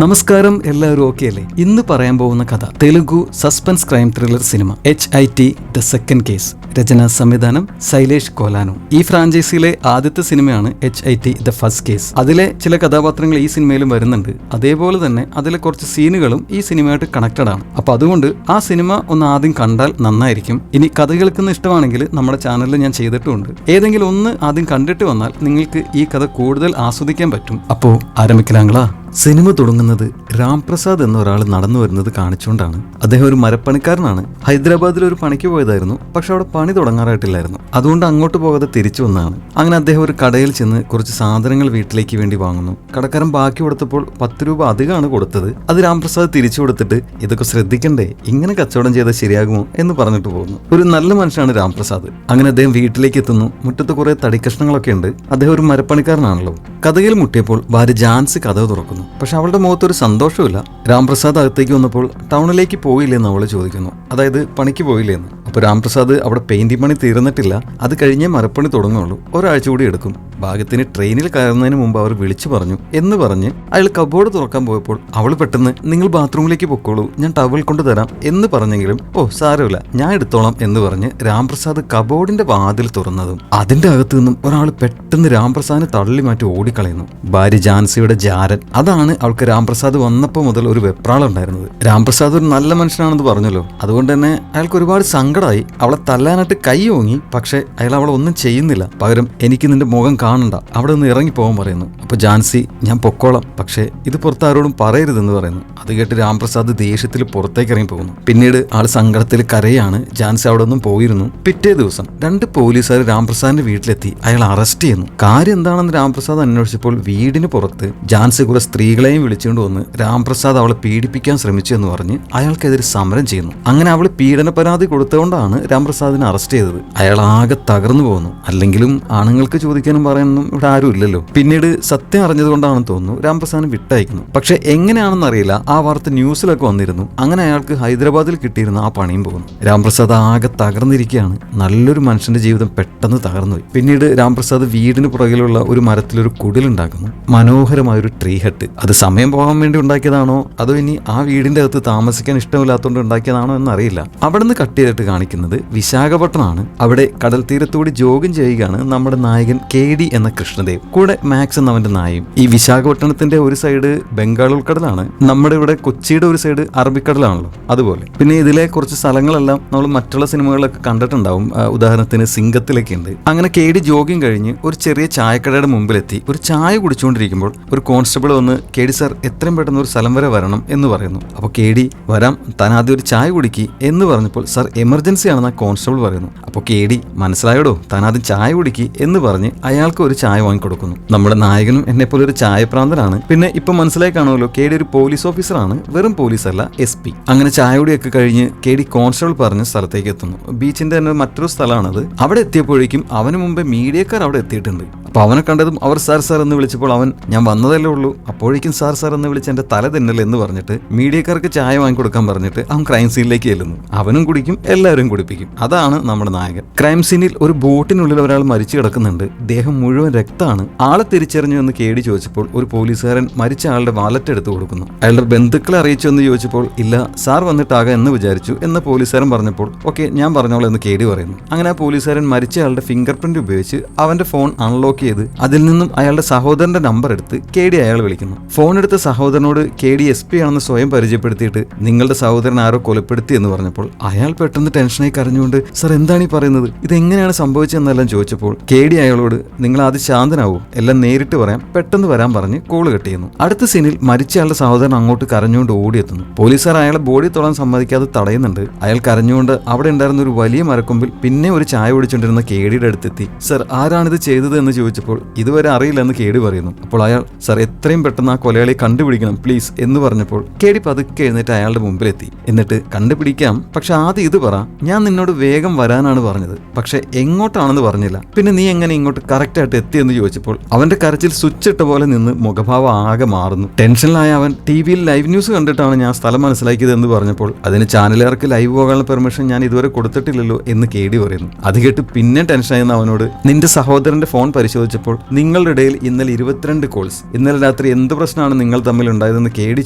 നമസ്കാരം, എല്ലാവരും ഓക്കെ അല്ലേ? ഇന്ന് പറയാൻ പോകുന്ന കഥ Telugu suspense crime thriller cinema HIT the second case. രചന സംവിധാനം ശൈലേഷ് കോലാനു. ഈ ഫ്രാഞ്ചൈസിയിലെ ആദ്യത്തെ സിനിമയാണ് HIT ദ ഫസ്റ്റ് കേസ്. അതിലെ ചില കഥാപാത്രങ്ങൾ ഈ സിനിമയിലും വരുന്നുണ്ട്. അതേപോലെ തന്നെ അതിലെ കുറച്ച് സീനുകളും ഈ സിനിമയായിട്ട് കണക്റ്റഡ് ആണ്. അപ്പൊ അതുകൊണ്ട് ആ സിനിമ ഒന്ന് ആദ്യം കണ്ടാൽ നന്നായിരിക്കും. ഇനി കഥ കേൾക്കുന്ന ഇഷ്ടമാണെങ്കിൽ നമ്മുടെ ചാനലിൽ ഞാൻ ചെയ്തിട്ടുമുണ്ട്. ഏതെങ്കിലും ഒന്ന് ആദ്യം കണ്ടിട്ട് വന്നാൽ നിങ്ങൾക്ക് ഈ കഥ കൂടുതൽ ആസ്വദിക്കാൻ പറ്റും. അപ്പോ ആരംഭിക്കലാങ്ങളാ. സിനിമ തുടങ്ങുന്നത് രാംപ്രസാദ് എന്ന ഒരാൾ നടന്നു വരുന്നത് കാണിച്ചുകൊണ്ടാണ്. അദ്ദേഹം ഒരു മരപ്പണിക്കാരനാണ്. ഹൈദരാബാദിൽ ഒരു പണിക്ക് പോയതായിരുന്നു. പക്ഷെ അവിടെ പണി തുടങ്ങാറായിട്ടില്ലായിരുന്നു. അതുകൊണ്ട് അങ്ങോട്ട് പോകാതെ തിരിച്ചു വന്നതാണ്. അങ്ങനെ അദ്ദേഹം ഒരു കടയിൽ ചെന്ന് കുറച്ച് സാധനങ്ങൾ വീട്ടിലേക്ക് വേണ്ടി വാങ്ങുന്നു. കടക്കാരൻ ബാക്കി കൊടുത്തപ്പോൾ 10 രൂപ അധികമാണ് കൊടുത്തത്. അത് രാംപ്രസാദ് തിരിച്ചു കൊടുത്തിട്ട് ഇതൊക്കെ ശ്രദ്ധിക്കണ്ടേ, ഇങ്ങനെ കച്ചവടം ചെയ്താൽ ശരിയാകുമോ എന്ന് പറഞ്ഞിട്ട് പോകുന്നു. ഒരു നല്ല മനുഷ്യനാണ് രാംപ്രസാദ്. അങ്ങനെ അദ്ദേഹം വീട്ടിലേക്ക് എത്തുന്നു. മുറ്റത്ത് കുറെ തടിക്കഷ്ണങ്ങളൊക്കെ ഉണ്ട്. അദ്ദേഹം ഒരു മരപ്പണിക്കാരനാണല്ലോ. കഥയിൽ മുട്ടിയപ്പോൾ ഭാര്യ ജാൻസി കഥ തുറക്കുന്നു. പക്ഷെ അവളുടെ മുഖത്തൊരു സന്തോഷമില്ല. രാംപ്രസാദ് അകത്തേക്ക് വന്നപ്പോൾ ടൗണിലേക്ക് പോയില്ലെന്ന് അവള് ചോദിക്കുന്നു. അതായത് പണിക്ക് പോയില്ലെന്ന്. അപ്പൊ രാംപ്രസാദ് അവിടെ പെയിന്റിംഗ് പണി തീർന്നിട്ടില്ല, അത് കഴിഞ്ഞേ മരപ്പണി തുടങ്ങുള്ളൂ, ഒരാഴ്ച കൂടി എടുക്കും, ഭാഗ്യത്തിന് ട്രെയിനിൽ കയറുന്നതിന് മുമ്പ് അവർ വിളിച്ചു പറഞ്ഞു എന്ന് പറഞ്ഞ് അയാൾ കബോർഡ് തുറക്കാൻ പോയപ്പോൾ അവൾ പെട്ടെന്ന് നിങ്ങൾ ബാത്റൂമിലേക്ക് പൊക്കോളൂ, ഞാൻ ടവൽ കൊണ്ട് തരാം എന്ന് പറഞ്ഞെങ്കിലും ഓ സാരമില്ല ഞാൻ എടുത്തോളാം എന്ന് പറഞ്ഞ് രാംപ്രസാദ് കബോർഡിന്റെ വാതിൽ തുറന്നതും അതിന്റെ അകത്തു നിന്നും ഒരാൾ പെട്ടെന്ന് രാംപ്രസാദിനെ തള്ളി മാറ്റി ഓടിക്കളയുന്നു. ഭാര്യ ജാൻസിയുടെ ജാരൻ. അതാണ് അവൾക്ക് രാംപ്രസാദ് വന്നപ്പോൾ മുതൽ ഒരു വെപ്രാളുണ്ടായിരുന്നത്. രാംപ്രസാദ് ഒരു നല്ല മനുഷ്യനാണെന്ന് പറഞ്ഞല്ലോ, അതുകൊണ്ട് തന്നെ അയാൾക്ക് ഒരുപാട് സങ്കടമായി. അവളെ തല്ലാനായിട്ട് കൈ ഓങ്ങി. പക്ഷെ അയാൾ അവളെ ഒന്നും ചെയ്യുന്നില്ല. പകരം എനിക്ക് നിന്റെ മുഖം കാണണ്ട, അവിടെ നിന്ന് ഇറങ്ങി പോകാൻ പറയുന്നു. അപ്പൊ ജാൻസി ഞാൻ പൊക്കോളാം, പക്ഷെ ഇത് പുറത്ത് ആരോടും പറയരുതെന്ന് പറയുന്നു. അത് കേട്ട് രാംപ്രസാദ് ദേഷ്യത്തിൽ പുറത്തേക്ക് ഇറങ്ങി പോകുന്നു. പിന്നീട് ആൾ സങ്കടത്തിൽ കരയാണ്. ജാൻസി അവിടെ ഒന്നും പോയിരുന്നു. പിറ്റേ ദിവസം 2 പോലീസുകാർ രാംപ്രസാദിന്റെ വീട്ടിലെത്തി അയാൾ അറസ്റ്റ് ചെയ്യുന്നു. കാര്യം എന്താണെന്ന് രാംപ്രസാദ് അന്വേഷിച്ചപ്പോൾ വീടിന് പുറത്ത് ജാൻസി കുറെ സ്ത്രീകളെയും വിളിച്ചുകൊണ്ട് വന്ന് രാംപ്രസാദ് അവളെ പീഡിപ്പിക്കാൻ ശ്രമിച്ചു എന്ന് പറഞ്ഞ് അയാൾക്കെതിരെ സമരം ചെയ്യുന്നു. അങ്ങനെ അവൾ പീഡന പരാതി കൊടുത്തുകൊണ്ടാണ് രാംപ്രസാദിനെ അറസ്റ്റ് ചെയ്തത്. അയാൾ ആകെ തകർന്നു പോകുന്നു. അല്ലെങ്കിലും ആണുങ്ങൾക്ക് ചോദിക്കാനും പറയാനൊന്നും ഇവിടെ ആരും ഇല്ലല്ലോ. പിന്നീട് സത്യം അറിഞ്ഞതുകൊണ്ടാണെന്ന് തോന്നുന്നു രാംപ്രസാദിനെ വിട്ടയക്കുന്നു. പക്ഷെ എങ്ങനെയാണെന്ന് അറിയില്ല, ആ വാർത്ത ന്യൂസിലൊക്കെ വന്നിരുന്നു. അങ്ങനെ അയാൾക്ക് ഹൈദരാബാദിൽ കിട്ടിയിരുന്ന ആ പണിയും പോകുന്നു. രാംപ്രസാദ് ആകെ തകർന്നിരിക്കുകയാണ്. നല്ലൊരു മനുഷ്യന്റെ ജീവിതം പെട്ടെന്ന് തകർന്നുപോയി. പിന്നീട് രാംപ്രസാദ് വീടിന് പുറകിലുള്ള ഒരു മരത്തിലൊരു കുടിലുണ്ടാക്കുന്നു. മനോഹരമായൊരു ട്രീ ഹട്ട്. അത് സമയം പോകാൻ വേണ്ടി ഉണ്ടാക്കിയതാണോ അതോ ഇനി ആ വീടിന്റെ അകത്ത് താമസിക്കാൻ ഇഷ്ടമില്ലാത്തതുകൊണ്ട് ഉണ്ടാക്കിയതാണോ എന്നറിയില്ല. അവിടെ നിന്ന് കട്ട് ചെയ്തിട്ട് കാണിക്കുന്നത് വിശാഖപട്ടണമാണ്. അവിടെ കടൽ തീരത്തുകൂടി ജോഗിങ് ചെയ്യുകയാണ് നമ്മുടെ നായകൻ KD എന്ന കൃഷ്ണദേവ്, കൂടെ മാക്സ് എന്നവന്റെ നായും. ഈ വിശാഖപട്ടണത്തിന്റെ ഒരു സൈഡ് ബംഗാൾ ഉൾക്കടലാണ്, നമ്മുടെ ഇവിടെ കൊച്ചിയുടെ ഒരു സൈഡ് അറബിക്കടലാണല്ലോ, അതുപോലെ. പിന്നെ ഇതിലെ കുറച്ച് സ്ഥലങ്ങളെല്ലാം നമ്മൾ മറ്റുള്ള സിനിമകളിലൊക്കെ കണ്ടിട്ടുണ്ടാവും. ഉദാഹരണത്തിന് സിംഗത്തിലൊക്കെ ഉണ്ട്. അങ്ങനെ KD ജോഗിങ് കഴിഞ്ഞ് ഒരു ചെറിയ ചായക്കടയുടെ മുമ്പിലെത്തി ഒരു ചായ കുടിച്ചുകൊണ്ടിരിക്കുമ്പോൾ ഒരു കോൺസ്റ്റബിൾ വന്ന് KD സാർ എത്രയും പെട്ടെന്ന് ഒരു സ്ഥലം വരെ വരണം എന്ന് പറയുന്നു. അപ്പോൾ KD വരാം, താൻ ആദ്യം ഒരു ചായ കുടിക്കി എന്ന് പറഞ്ഞപ്പോൾ സാർ എമർജൻസി ആണെന്ന് ആ കോൺസ്റ്റബിൾ പറയുന്നു. അപ്പോൾ KD മനസ്സിലായോടോ, താൻ ആദ്യം ചായ കുടിക്കി എന്ന് പറഞ്ഞ് അയാൾക്ക് ഒരു ചായ വാങ്ങിക്കൊടുക്കുന്നു. നമ്മുടെ നായകനും എന്നെ പോലെ ഒരു ചായപ്രാന്തനാണ്. പിന്നെ ഇപ്പൊ മനസ്സിലായി കാണുമല്ലോ, KD ഒരു പോലീസ് ഓഫീസറാണ്, വെറും പോലീസ് അല്ല, SP. അങ്ങനെ ചായ കുടിയൊക്കെ കഴിഞ്ഞ് KD കോൺസ്റ്റബിൾ പറഞ്ഞ സ്ഥലത്തേക്ക് എത്തുന്നു. ബീച്ചിന്റെ തന്നെ മറ്റൊരു സ്ഥലമാണത്. അവിടെ എത്തിയപ്പോഴേക്കും അവന് മുമ്പേ മീഡിയക്കാർ അവിടെ എത്തിയിട്ടുണ്ട്. അപ്പൊ അവനെ കണ്ടതും അവർ സാർ സാർ എന്ന് വിളിച്ചപ്പോൾ അവൻ ഞാൻ വന്നതല്ലേ ഉള്ളൂ, അപ്പോഴേക്കും സാർ സാർ എന്ന് വിളിച്ച് എന്റെ തല തിന്നല്ലേ എന്ന് പറഞ്ഞിട്ട് മീഡിയക്കാർക്ക് ചായ വാങ്ങിക്കൊടുക്കാൻ പറഞ്ഞിട്ട് അവൻ ക്രൈം സീനിലേക്ക് ചെല്ലുന്നു. അവനും കുടിക്കും, എല്ലാവരും കുടിപ്പിക്കും. അതാണ് നമ്മുടെ നായകൻ. ക്രൈം സീനിൽ ഒരു ബോട്ടിനുള്ളിൽ ഒരാൾ മരിച്ചു കിടക്കുന്നുണ്ട്. ദേഹം മുഴുവൻ രക്തമാണ്. ആളെ തിരിച്ചറിഞ്ഞു എന്ന് KD ചോദിച്ചപ്പോൾ ഒരു പോലീസുകാരൻ മരിച്ച ആളുടെ വാലറ്റ് എടുത്തു കൊടുക്കുന്നു. അയാളുടെ ബന്ധുക്കളെ അറിയിച്ചു എന്ന് ചോദിച്ചപ്പോൾ ഇല്ല, സാർ വന്നിട്ടാകാം എന്ന് വിചാരിച്ചു എന്ന് പോലീസുകാരൻ പറഞ്ഞപ്പോൾ ഓക്കെ ഞാൻ പറഞ്ഞോളൂ എന്ന് KD പറയുന്നു. അങ്ങനെ ആ പോലീസുകാരൻ മരിച്ച ആളുടെ ഫിംഗർ പ്രിന്റ് ഉപയോഗിച്ച് അവന്റെ ഫോൺ അൺലോക്ക് ചെയ്ത് അതിൽ നിന്നും അയാളുടെ സഹോദരന്റെ നമ്പർ എടുത്ത് KD അയാൾ വിളിക്കുന്നു. ഫോൺ എടുത്ത സഹോദരനോട് KD SP ആണെന്ന് സ്വയം പരിചയപ്പെടുത്തിയിട്ട് നിങ്ങളുടെ സഹോദരൻ ആരോ കൊലപ്പെടുത്തി എന്ന് പറഞ്ഞപ്പോൾ അയാൾ പെട്ടെന്ന് ടെൻഷനായി കരഞ്ഞുകൊണ്ട് സാർ എന്താണ് ഈ പറയുന്നത്, ഇതെങ്ങനെയാണ് സംഭവിച്ചതെന്നെല്ലാം ചോദിച്ചപ്പോൾ KD അയാളോട് നിങ്ങൾ ആദ്യം ശാന്തനാവൂ, എല്ലാം നേരിട്ട് പറയാം, പെട്ടെന്ന് വരാൻ പറഞ്ഞ് കോള് കട്ട് ചെയ്യുന്നു. അടുത്ത സീനിൽ മരിച്ചയാളുടെ സഹോദരൻ അങ്ങോട്ട് കരഞ്ഞുകൊണ്ട് ഓടിയെത്തുന്നു. പോലീസുകാർ അയാളെ ബോഡി തൊടാൻ സമ്മതിക്കാതെ തടയുന്നുണ്ട്. അയാൾ കരഞ്ഞുകൊണ്ട് അവിടെ ഉണ്ടായിരുന്ന ഒരു വലിയ മരക്കൊമ്പിൽ പിന്നെ ഒരു ചായ കുടിച്ചുകൊണ്ടിരുന്ന KDയുടെ അടുത്തെത്തി സർ ആരാണിത് ചെയ്തത് എന്ന് ചോദിച്ചപ്പോൾ ഇതുവരെ അറിയില്ലെന്ന് KD പറയുന്നു. അപ്പോൾ അയാൾ സർ എത്രയും പെട്ടെന്ന് ആ കൊലയാളിയെ കണ്ടുപിടിക്കണം പ്ലീസ് എന്ന് പറഞ്ഞപ്പോൾ KD പതുക്കെ എഴുന്നേറ്റ് അയാളുടെ മുമ്പിലെത്തി. എന്നിട്ട് കണ്ടുപിടിക്കാം, പക്ഷെ ആദ്യം ഇത് പറ, ഞാൻ നിന്നോട് വേഗം വരാനാണ് പറഞ്ഞത്, പക്ഷെ എങ്ങോട്ടാണെന്ന് പറഞ്ഞില്ല. പിന്നെ നീ എങ്ങനെ ഇങ്ങോട്ട് കറക്റ്റായിട്ട് എത്തിയെന്ന് ചോദിച്ചപ്പോൾ അവന്റെ കരച്ചിൽ സ്വിച്ച് ഇട്ട പോലെ നിന്ന് മുഖഭാവം ആകെ മാറുന്നു. ടെൻഷനിലായ അവൻ ടി-വിയിൽ ലൈവ് ന്യൂസ് കണ്ടിട്ടാണ് ഞാൻ സ്ഥലം മനസ്സിലാക്കിയത് എന്ന് പറഞ്ഞപ്പോൾ അതിന് ചാനലുകാർക്ക് ലൈവ് പോകാനുള്ള പെർമിഷൻ ഞാൻ ഇതുവരെ കൊടുത്തിട്ടില്ലല്ലോ എന്ന് കേടി പറയുന്നു. അത് കേട്ട് പിന്നെ ടെൻഷനായിരുന്ന അവനോട് നിന്റെ സഹോദരന്റെ ഫോൺ പരിശോധിച്ചപ്പോൾ നിങ്ങളുടെ ഇടയിൽ ഇന്നലെ 22 കോൾസ്, ഇന്നലെ രാത്രി എന്ത് പ്രശ്നമാണ് നിങ്ങൾ തമ്മിൽ ഉണ്ടായതെന്ന് കേടി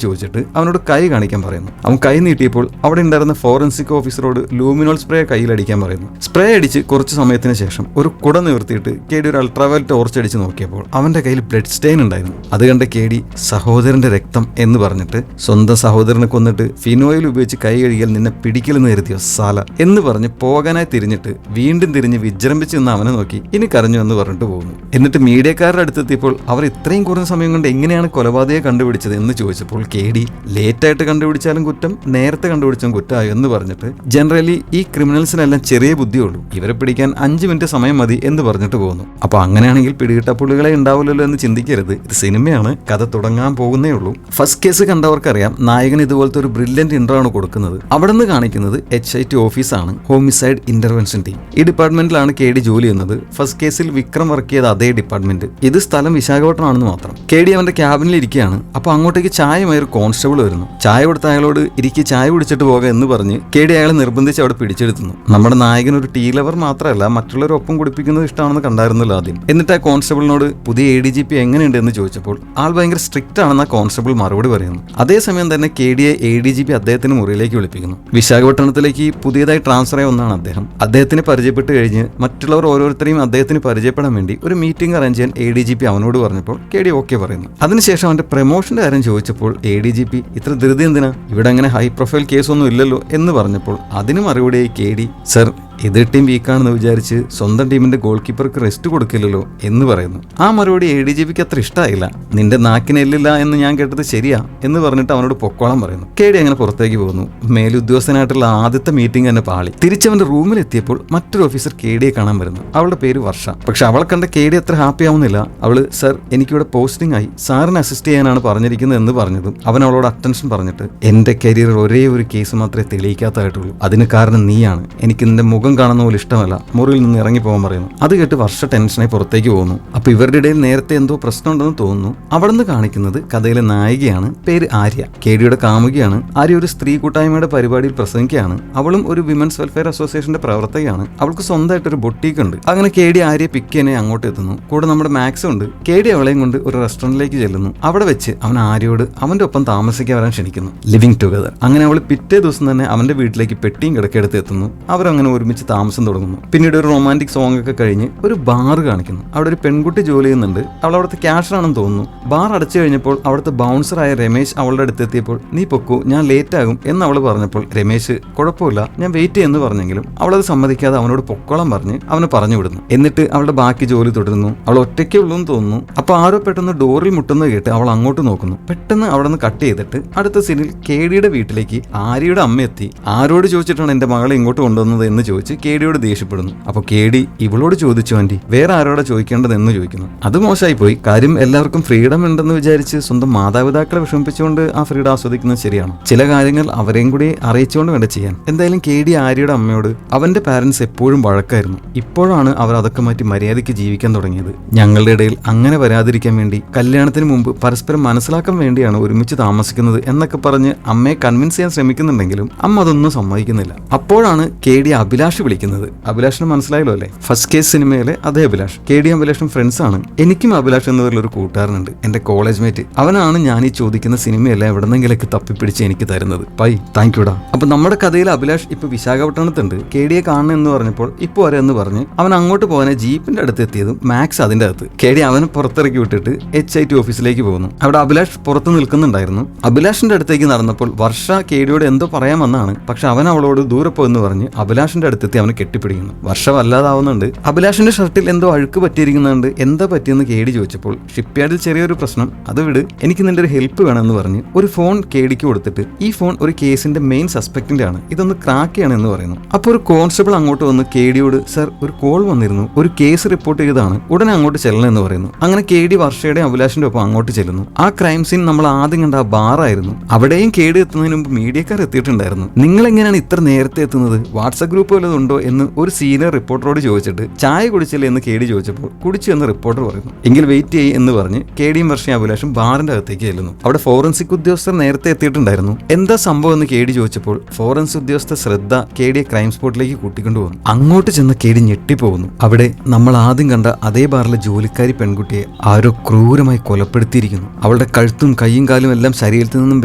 ചോദിച്ചിട്ട് അവനോട് കൈ കാണിക്കാൻ പറയുന്നു. അവൻ കൈ നീട്ടിയപ്പോൾ അവിടെ ഉണ്ടായിരുന്ന ഫോറൻസിക് ഓഫീസറോട് ലൂമിനോൾ സ്പ്രേ കയ്യിലടിക്കാൻ പറയുന്നു. സ്പ്രേ അടിച്ച് കുറച്ച് സമയത്തിന് ശേഷം ഒരു കുട നിവർത്തിയിട്ട് കേടി ഒരു അൾട്രാവയൽ ടോർച്ച് അടിച്ച് നോക്കിയപ്പോൾ അവന്റെ കയ്യിൽ ബ്ലഡ് സ്റ്റെയിൻ ഉണ്ടായിരുന്നു. അത് കണ്ട കേടി സഹോദരന്റെ രക്തം എന്ന് പറഞ്ഞിട്ട് സ്വന്തം സഹോദരനെ കൊന്നിട്ട് ഫിനോയിൽ ഉപയോഗിച്ച് കൈ കഴുകിയാൽ നിന്നെ പിടിക്കലെന്ന് കരുതിയോ സാല എന്ന് പറഞ്ഞ് പോകാനായി തിരിഞ്ഞിട്ട് വീണ്ടും തിരിഞ്ഞ് വിജൃംഭിച്ച് നിന്ന് അവനെ നോക്കി ഇനി കരഞ്ഞു എന്ന് പറഞ്ഞിട്ട് പോകുന്നു. എന്നിട്ട് മീഡിയക്കാരുടെ അടുത്തെത്തിയപ്പോൾ അവർ ഇത്രയും കുറഞ്ഞ സമയം കൊണ്ട് എങ്ങനെയാണ് കൊലപാതകയെ കണ്ടുപിടിച്ചത് എന്ന് ചോദിച്ചപ്പോൾ കേടി ലേറ്റായിട്ട് കണ്ടുപിടിച്ചാലും കുറ്റം, നേരത്തെ കണ്ടുപിടിച്ചാലും കുറ്റമായോ എന്ന് പറഞ്ഞിട്ട് ജനറലി ഈ ക്രിമിനൽസിനെല്ലാം ചെറിയ ബുദ്ധിയുള്ളൂ, ഇവരെ പിടിക്കാൻ 5 മിനിറ്റ് സമയം മതി എന്ന് പറഞ്ഞിട്ട് പോകുന്നു. അപ്പൊ അങ്ങനെയാണെങ്കിൽ പിടികിട്ടപ്പുള്ളികളെ ഉണ്ടാവില്ലല്ലോ എന്ന് ചിന്തിക്കരുത്, ഇത് സിനിമയാണ്, കഥ തുടങ്ങാൻ പോകുന്നേ ഉള്ളൂ. ഫസ്റ്റ് കേസ് കണ്ടവർക്കറിയാം നായകൻ ഇതുപോലത്തെ ഒരു ബ്രില്യന്റ് ഇൻട്രോ ആണ് കൊടുക്കുന്നത്. അവിടെ നിന്ന് കാണിക്കുന്നത് HIT ഓഫീസാണ്, ഹോമിസൈഡ് ഇന്റർവെൻഷൻ ടീം. ഈ ഡിപ്പാർട്ട്മെന്റിലാണ് കേടി ജോലി ചെയ്യുന്നത്. ഫസ്റ്റ് കേസിൽ വിക്രം വർക്ക് ചെയ്ത അതേ ഡിപ്പാർട്ട്മെന്റ്. ഇത് സ്ഥലം വിശാഖപട്ടണമാണെന്ന് മാത്രം. കേടി അവന്റെ ക്യാബിനിൽ ഇരിക്കുകയാണ്. അപ്പൊ അങ്ങോട്ടേക്ക് ചായമായി ഒരു കോൺസ്റ്റബിൾ വരുന്നു. ചായ കൊടുത്ത അയാളോട് ഇരിക്കി ചായ കുടിച്ചിട്ട് പോകാം എന്ന് പറഞ്ഞ് കേടി അയാളെ നിർബന്ധിച്ച് അവിടെ പിടിച്ചെടുത്തുന്നു. നമ്മുടെ നായകൻ ഒരു ടീ ലവർ മാത്രമല്ല, മറ്റുള്ളവരൊപ്പം കുടിപ്പിക്കുന്നത് ഇഷ്ടമാണെന്ന് കണ്ടായിരുന്നല്ലോ ആദ്യം. എന്നിട്ട് ആ കോൺസ്റ്റബിളിനോട് പുതിയ ADGP എങ്ങനെയുണ്ട് എന്ന് ചോദിച്ചപ്പോൾ ആൾ ഭയങ്കര സ്ട്രിക്റ്റ് ആണെന്ന് ആ കോൺസ്റ്റബിൾ മറുപടി പറയുന്നു. അതേസമയം തന്നെ കേടിയെ ADGP അദ്ദേഹത്തിന് മുറിയിലേക്ക് വിളിപ്പിക്കുന്നു. വിശാഖപട്ടണത്തിലേക്ക് പുതിയതായി ട്രാൻസ്ഫർ ആയ ഒന്നാണ് അദ്ദേഹം. അദ്ദേഹത്തിന് പരിചയപ്പെട്ട് കഴിഞ്ഞ് മറ്റുള്ളവർ ഓരോരുത്തരെയും അദ്ദേഹത്തിന് പരിചയപ്പെടാൻ വേണ്ടി ഒരു മീറ്റിംഗ് അറേഞ്ച് ചെയ്യാൻ ADGP അവനോട് പറഞ്ഞപ്പോൾ കേടി ഓക്കെ പറയുന്നു. അതിനുശേഷം അവന്റെ പ്രൊമോഷന്റെ കാര്യം ചോദിച്ചപ്പോൾ ADGP ഇത്ര ധൃതി എന്തിനാ, ഇവിടെ അങ്ങനെ ഹൈ പ്രൊഫൈൽ കേസൊന്നും ഇല്ലല്ലോ എന്ന് പറഞ്ഞപ്പോൾ അതിന് മറുപടിയായി കേടി സർ എതിർ ടീം വീക്കാണെന്ന് വിചാരിച്ച് സ്വന്തം ടീമിന്റെ ഗോൾ കീപ്പർക്ക് റെസ്റ്റ് കൊടുക്കില്ലല്ലോ എന്ന് പറയുന്നു. ആ മറുപടി ADGPക്ക് അത്ര ഇഷ്ടമായില്ല. നിന്റെ നാക്കിന് എല്ലില്ല എന്ന് ഞാൻ കേട്ടത് ശരിയാ എന്ന് പറഞ്ഞിട്ട് അവനോട് പൊക്കോളം പറയുന്നു. കേടി അങ്ങനെ പുറത്തേക്ക് പോകുന്നു. മേലുദ്യോഗസ്ഥനായിട്ടുള്ള ആദ്യത്തെ മീറ്റിംഗ് തന്നെ പാളി. തിരിച്ചവന്റെ റൂമിലെത്തിയപ്പോൾ മറ്റൊരു ഓഫീസർ കേടിയെ കാണാൻ വരുന്നു. അവളുടെ പേര് വർഷ. പക്ഷെ അവളെ കണ്ട കേടി അത്ര ഹാപ്പി ആവുന്നില്ല. അവള് സർ എനിക്കിവിടെ പോസ്റ്റിംഗ് ആയി, സാറിനെ അസിസ്റ്റ് ചെയ്യാനാണ് പറഞ്ഞിരിക്കുന്നത് എന്ന് പറഞ്ഞതും അവൻ അവളോട് അറ്റൻഷൻ പറഞ്ഞിട്ട് എന്റെ കരിയർ ഒരേ ഒരു കേസ് മാത്രമേ തെളിയിക്കാത്തതായിട്ടുള്ളൂ, അതിന് കാരണം നീയാണ്, എനിക്ക് നിന്റെ മുഖം കാണുന്ന പോലെ ഇഷ്ടമല്ല, മുറിയിൽ നിന്ന് ഇറങ്ങി പോകാൻ പറയുന്നു. അത് കേട്ട് വർഷ ടെൻഷനായി പുറത്തേക്ക് പോകുന്നു. അപ്പൊ ഇവരുടെ ഇടയിൽ നേരത്തെ എന്തോ പ്രശ്നമുണ്ടെന്ന് തോന്നുന്നു. അവിടെ നിന്ന് കാണിക്കുന്നത് കഥയിലെ നായികയാണ്, പേര് ആര്യ. കേടിയുടെ കാമുകിയാണ്. ആര്യ ഒരു സ്ത്രീ കൂട്ടായ്മയുടെ പരിപാടിയിൽ പ്രസംഗിക്കുകയാണ്. അവളും ഒരു വിമൻസ് വെൽഫെയർ അസോസിയേഷന്റെ പ്രവർത്തകയാണ്. അവൾക്ക് സ്വന്തമായിട്ട് ഒരു ബൊട്ടീക്ക് ഉണ്ട്. അങ്ങനെ കേടി ആര്യ പിക്ക് ചെയ്യാനെ അങ്ങോട്ട് എത്തുന്നു. കൂടെ നമ്മുടെ മാക്സ് ഉണ്ട്. കേടി അവളെയും കൊണ്ട് ഒരു റെസ്റ്റോറന്റിലേക്ക് ചെല്ലുന്നു. അവിടെ വെച്ച് അവൻ ആര്യയോട് അവന്റെ ഒപ്പം താമസിക്കാൻ വരാൻ ക്ഷണിക്കുന്നു, ലിവിംഗ് ടുഗദർ. അങ്ങനെ അവൾ പിറ്റേ ദിവസം തന്നെ അവന്റെ വീട്ടിലേക്ക് പെട്ടിയും കിടക്കെടുത്ത് എത്തുന്നു. അവരങ്ങനെ ഒരുമിച്ച് താമസം തുടങ്ങുന്നു. പിന്നീട് ഒരു റൊമാൻറ്റിക് സോങ് ഒക്കെ കഴിഞ്ഞ് ഒരു ബാർ കാണിക്കുന്നു. അവിടെ ഒരു പെൺകുട്ടി ജോലി ചെയ്യുന്നുണ്ട്. അവൾ അവിടുത്തെ ക്യാഷറാണെന്ന് തോന്നുന്നു. ബാർ അടച്ചു കഴിഞ്ഞപ്പോൾ അവിടുത്തെ ബൗൺസറായ രമേശ് അവളുടെ അടുത്ത് എത്തിയപ്പോൾ നീ പൊക്കൂ, ഞാൻ ലേറ്റ് ആകും എന്ന് അവൾ പറഞ്ഞപ്പോൾ രമേശ് കുഴപ്പമില്ല ഞാൻ വെയിറ്റ് ചെയ്യുമെന്ന് പറഞ്ഞെങ്കിലും അവളത് സമ്മതിക്കാതെ അവനോട് പൊക്കോളം പറഞ്ഞ് അവനെ പറഞ്ഞു വിടുന്നു. എന്നിട്ട് അവളുടെ ബാക്കി ജോലി തുടരുന്നു. അവൾ ഒറ്റയ്ക്കേ ഉള്ളൂ എന്ന് തോന്നുന്നു. അപ്പൊ ആരോ പെട്ടെന്ന് ഡോറിൽ മുട്ടുന്നത് കേട്ട് അവൾ അങ്ങോട്ട് നോക്കുന്നു. പെട്ടെന്ന് അവിടെ നിന്ന് കട്ട് ചെയ്തിട്ട് അടുത്ത സീനിൽ കേടിയുടെ വീട്ടിലേക്ക് ആര്യയുടെ അമ്മ എത്തി. ആരോട് ചോദിച്ചിട്ടാണ് എന്റെ മകളെ ഇങ്ങോട്ട് കൊണ്ടുവന്നത് എന്ന് ചോദിച്ചു കേടിയോട് ദേഷ്യപ്പെടുന്നു. അപ്പൊ കേടി ഇവളോട് ചോദിച്ചു ആന്റി, വേറെ ആരോടെ ചോദിക്കേണ്ടതെന്ന് ചോദിക്കുന്നു. അത് മോശമായി പോയി. കാര്യം എല്ലാവർക്കും ഫ്രീഡം ഉണ്ടെന്ന് വിചാരിച്ച് സ്വന്തം മാതാപിതാക്കളെ വിഷമിപ്പിച്ചുകൊണ്ട് ആ ഫ്രീഡം ആസ്വദിക്കുന്നത് ശരിയാണ്. ചില കാര്യങ്ങൾ അവരെയും കൂടി അറിയിച്ചുകൊണ്ട് വേണ്ട ചെയ്യാൻ. എന്തായാലും കേടി ആര്യയുടെ അമ്മയോട് അവന്റെ പാരന്റ്സ് എപ്പോഴും വഴക്കായിരുന്നു. ഇപ്പോഴാണ് അവർ അതൊക്കെ മാറ്റി മര്യാദയ്ക്ക് ജീവിക്കാൻ തുടങ്ങിയത്. ഞങ്ങളുടെ ഇടയിൽ അങ്ങനെ വരാതിരിക്കാൻ വേണ്ടി കല്യാണത്തിന് മുമ്പ് പരസ്പരം മനസ്സിലാക്കാൻ വേണ്ടിയാണ് ഒരുമിച്ച് താമസിക്കുന്നത് എന്നൊക്കെ പറഞ്ഞ് അമ്മയെ കൺവിൻസ് ചെയ്യാൻ ശ്രമിക്കുന്നുണ്ടെങ്കിലും അമ്മ അതൊന്നും സമ്മതിക്കുന്നില്ല. അപ്പോഴാണ് കേടി അഭിലാഷ് വിളിക്കുന്നത്. അഭിലാഷിന് മനസ്സിലായല്ലോ അല്ലേ, ഫസ്റ്റ് കേസ് സിനിമയിലെ അതേ അഭിലാഷ്. കേടി അഭിലാഷും ഫ്രണ്ട്സ് ആണ്. എനിക്കും അഭിലാഷ് എന്ന് പറയുന്ന ഒരു കൂട്ടുകാരനുണ്ട്, എന്റെ കോളേജ് മേറ്റ്. അവനാണ് ഞാൻ ഈ ചോദിക്കുന്ന സിനിമയെല്ലാം എവിടെന്നെങ്കിലൊക്കെ തപ്പിപ്പിടിച്ച് എനിക്ക് തരുന്നത്. പൈ താങ്ക് യുടാ. അപ്പൊ നമ്മുടെ കഥയിൽ അഭിലാഷ് ഇപ്പൊ വിശാഖപട്ടണത്തുണ്ട്. കേടിയെ കാണണം എന്ന് പറഞ്ഞപ്പോൾ ഇപ്പൊ വരെന്ന് പറഞ്ഞ് അവൻ അങ്ങോട്ട് പോകാൻ ജീപ്പിന്റെ അടുത്ത് എത്തിയതും മാക്സ് അതിന്റെ അകത്ത്. കേടി അവനെ പുറത്തിറക്കി വിട്ടിട്ട് HIT ഓഫീസിലേക്ക് പോകുന്നു. അവിടെ അഭിലാഷ് പുറത്ത് നിൽക്കുന്നുണ്ടായിരുന്നു. അഭിലാഷിന്റെ അടുത്തേക്ക് നടന്നപ്പോൾ വർഷ കേടിയോട് എന്തോ പറയാൻ വന്നാണ്. പക്ഷെ അവൻ അവളോട് ദൂരെ പോയെന്ന് പറഞ്ഞ് അഭിലാഷിന്റെ അടുത്ത് അടുത്തെത്തി അവനെ കെട്ടിപ്പിടിക്കുന്നു. വർഷം വല്ലാതാവുന്നുണ്ട്. അഭിലാഷിന്റെ ഷർട്ടിൽ എന്തോ അഴുക്ക് പറ്റിയിരിക്കുന്നുണ്ട്. എന്താ പറ്റിയെന്ന് കേടി ചോദിച്ചപ്പോൾ ഷിപ്പ്യാർഡിൽ ചെറിയൊരു പ്രശ്നം, അത് വിട്, എനിക്ക് നിന്റെ ഒരു ഹെൽപ്പ് വേണമെന്ന് പറഞ്ഞ് ഒരു ഫോൺ കേടിക്ക് കൊടുത്തിട്ട് ഈ ഫോൺ ഒരു കേസിന്റെ മെയിൻ സസ്പെക്ടിന്റെ ആണ്, ഇതൊന്ന് ക്രാക്ക് ചെയ്യണം എന്ന് പറയുന്നു. അപ്പോൾ ഒരു കോൺസ്റ്റബിൾ അങ്ങോട്ട് വന്ന് കേടിയോട് സർ ഒരു കോൾ വന്നിരുന്നു, ഒരു കേസ് റിപ്പോർട്ട് ചെയ്തതാണ്, ഉടനെ അങ്ങോട്ട് ചെല്ലണം എന്ന് പറയുന്നു. അങ്ങനെ കേടി വർഷയുടെ അഭിലാഷിന്റെ ഒപ്പം അങ്ങോട്ട് ചെല്ലുന്നു. ആ ക്രൈം സീൻ നമ്മൾ ആദ്യം കണ്ട ആ ബാറായിരുന്നു. അവിടെയും കേടി എത്തുന്നതിന് മുമ്പ് മീഡിയക്കാർ എത്തിയിട്ടുണ്ടായിരുന്നു. നിങ്ങൾ എങ്ങനെയാണ് ഇത്ര നേരത്തെ എത്തുന്നത്, വാട്സ്ആപ്പ് ഗ്രൂപ്പ് വല്ലതുണ്ടോ എന്ന് ഒരു സീനിയർ റിപ്പോർട്ടറോട് ചോദിച്ചിട്ട് ചായ കുടിച്ചില്ലേ എന്ന് കേടി ചോദിച്ചപ്പോൾ കുടിച്ചു എന്ന് റിപ്പോർട്ടർ പറയുന്നു. എങ്കിൽ വെയിറ്റ് ചെയ്യ് എന്ന് പറഞ്ഞ് കേടിയും വർഷയും അഭിലാഷും ബാറിന്റെ അകത്തേക്ക് ചെല്ലുന്നു. അവിടെ ഫോറൻസിക് ഉദ്യോഗസ്ഥർ നേരത്തെ എത്തിയിട്ടുണ്ടായിരുന്നു. എന്താ സംഭവം എന്ന് കേടി ചോദിച്ചപ്പോൾ ഫോറൻസിക് ഉദ്യോഗസ്ഥർ ശ്രദ്ധ കേടിയെ ക്രൈം സ്പോട്ടിലേക്ക് കൂട്ടിക്കൊണ്ടുപോകുന്നു. അങ്ങോട്ട് ചെന്ന് കേടി ഞെട്ടിപ്പോകുന്നു. അവിടെ നമ്മൾ ആദ്യം കണ്ട അതേ ബാറിലെ ജോലിക്കാരി പെൺകുട്ടിയെ ആരോ ക്രൂരമായി കൊലപ്പെടുത്തിയിരിക്കുന്നു. അവളുടെ കഴുത്തും കൈയും കാലും എല്ലാം ശരീരത്തിൽ നിന്നും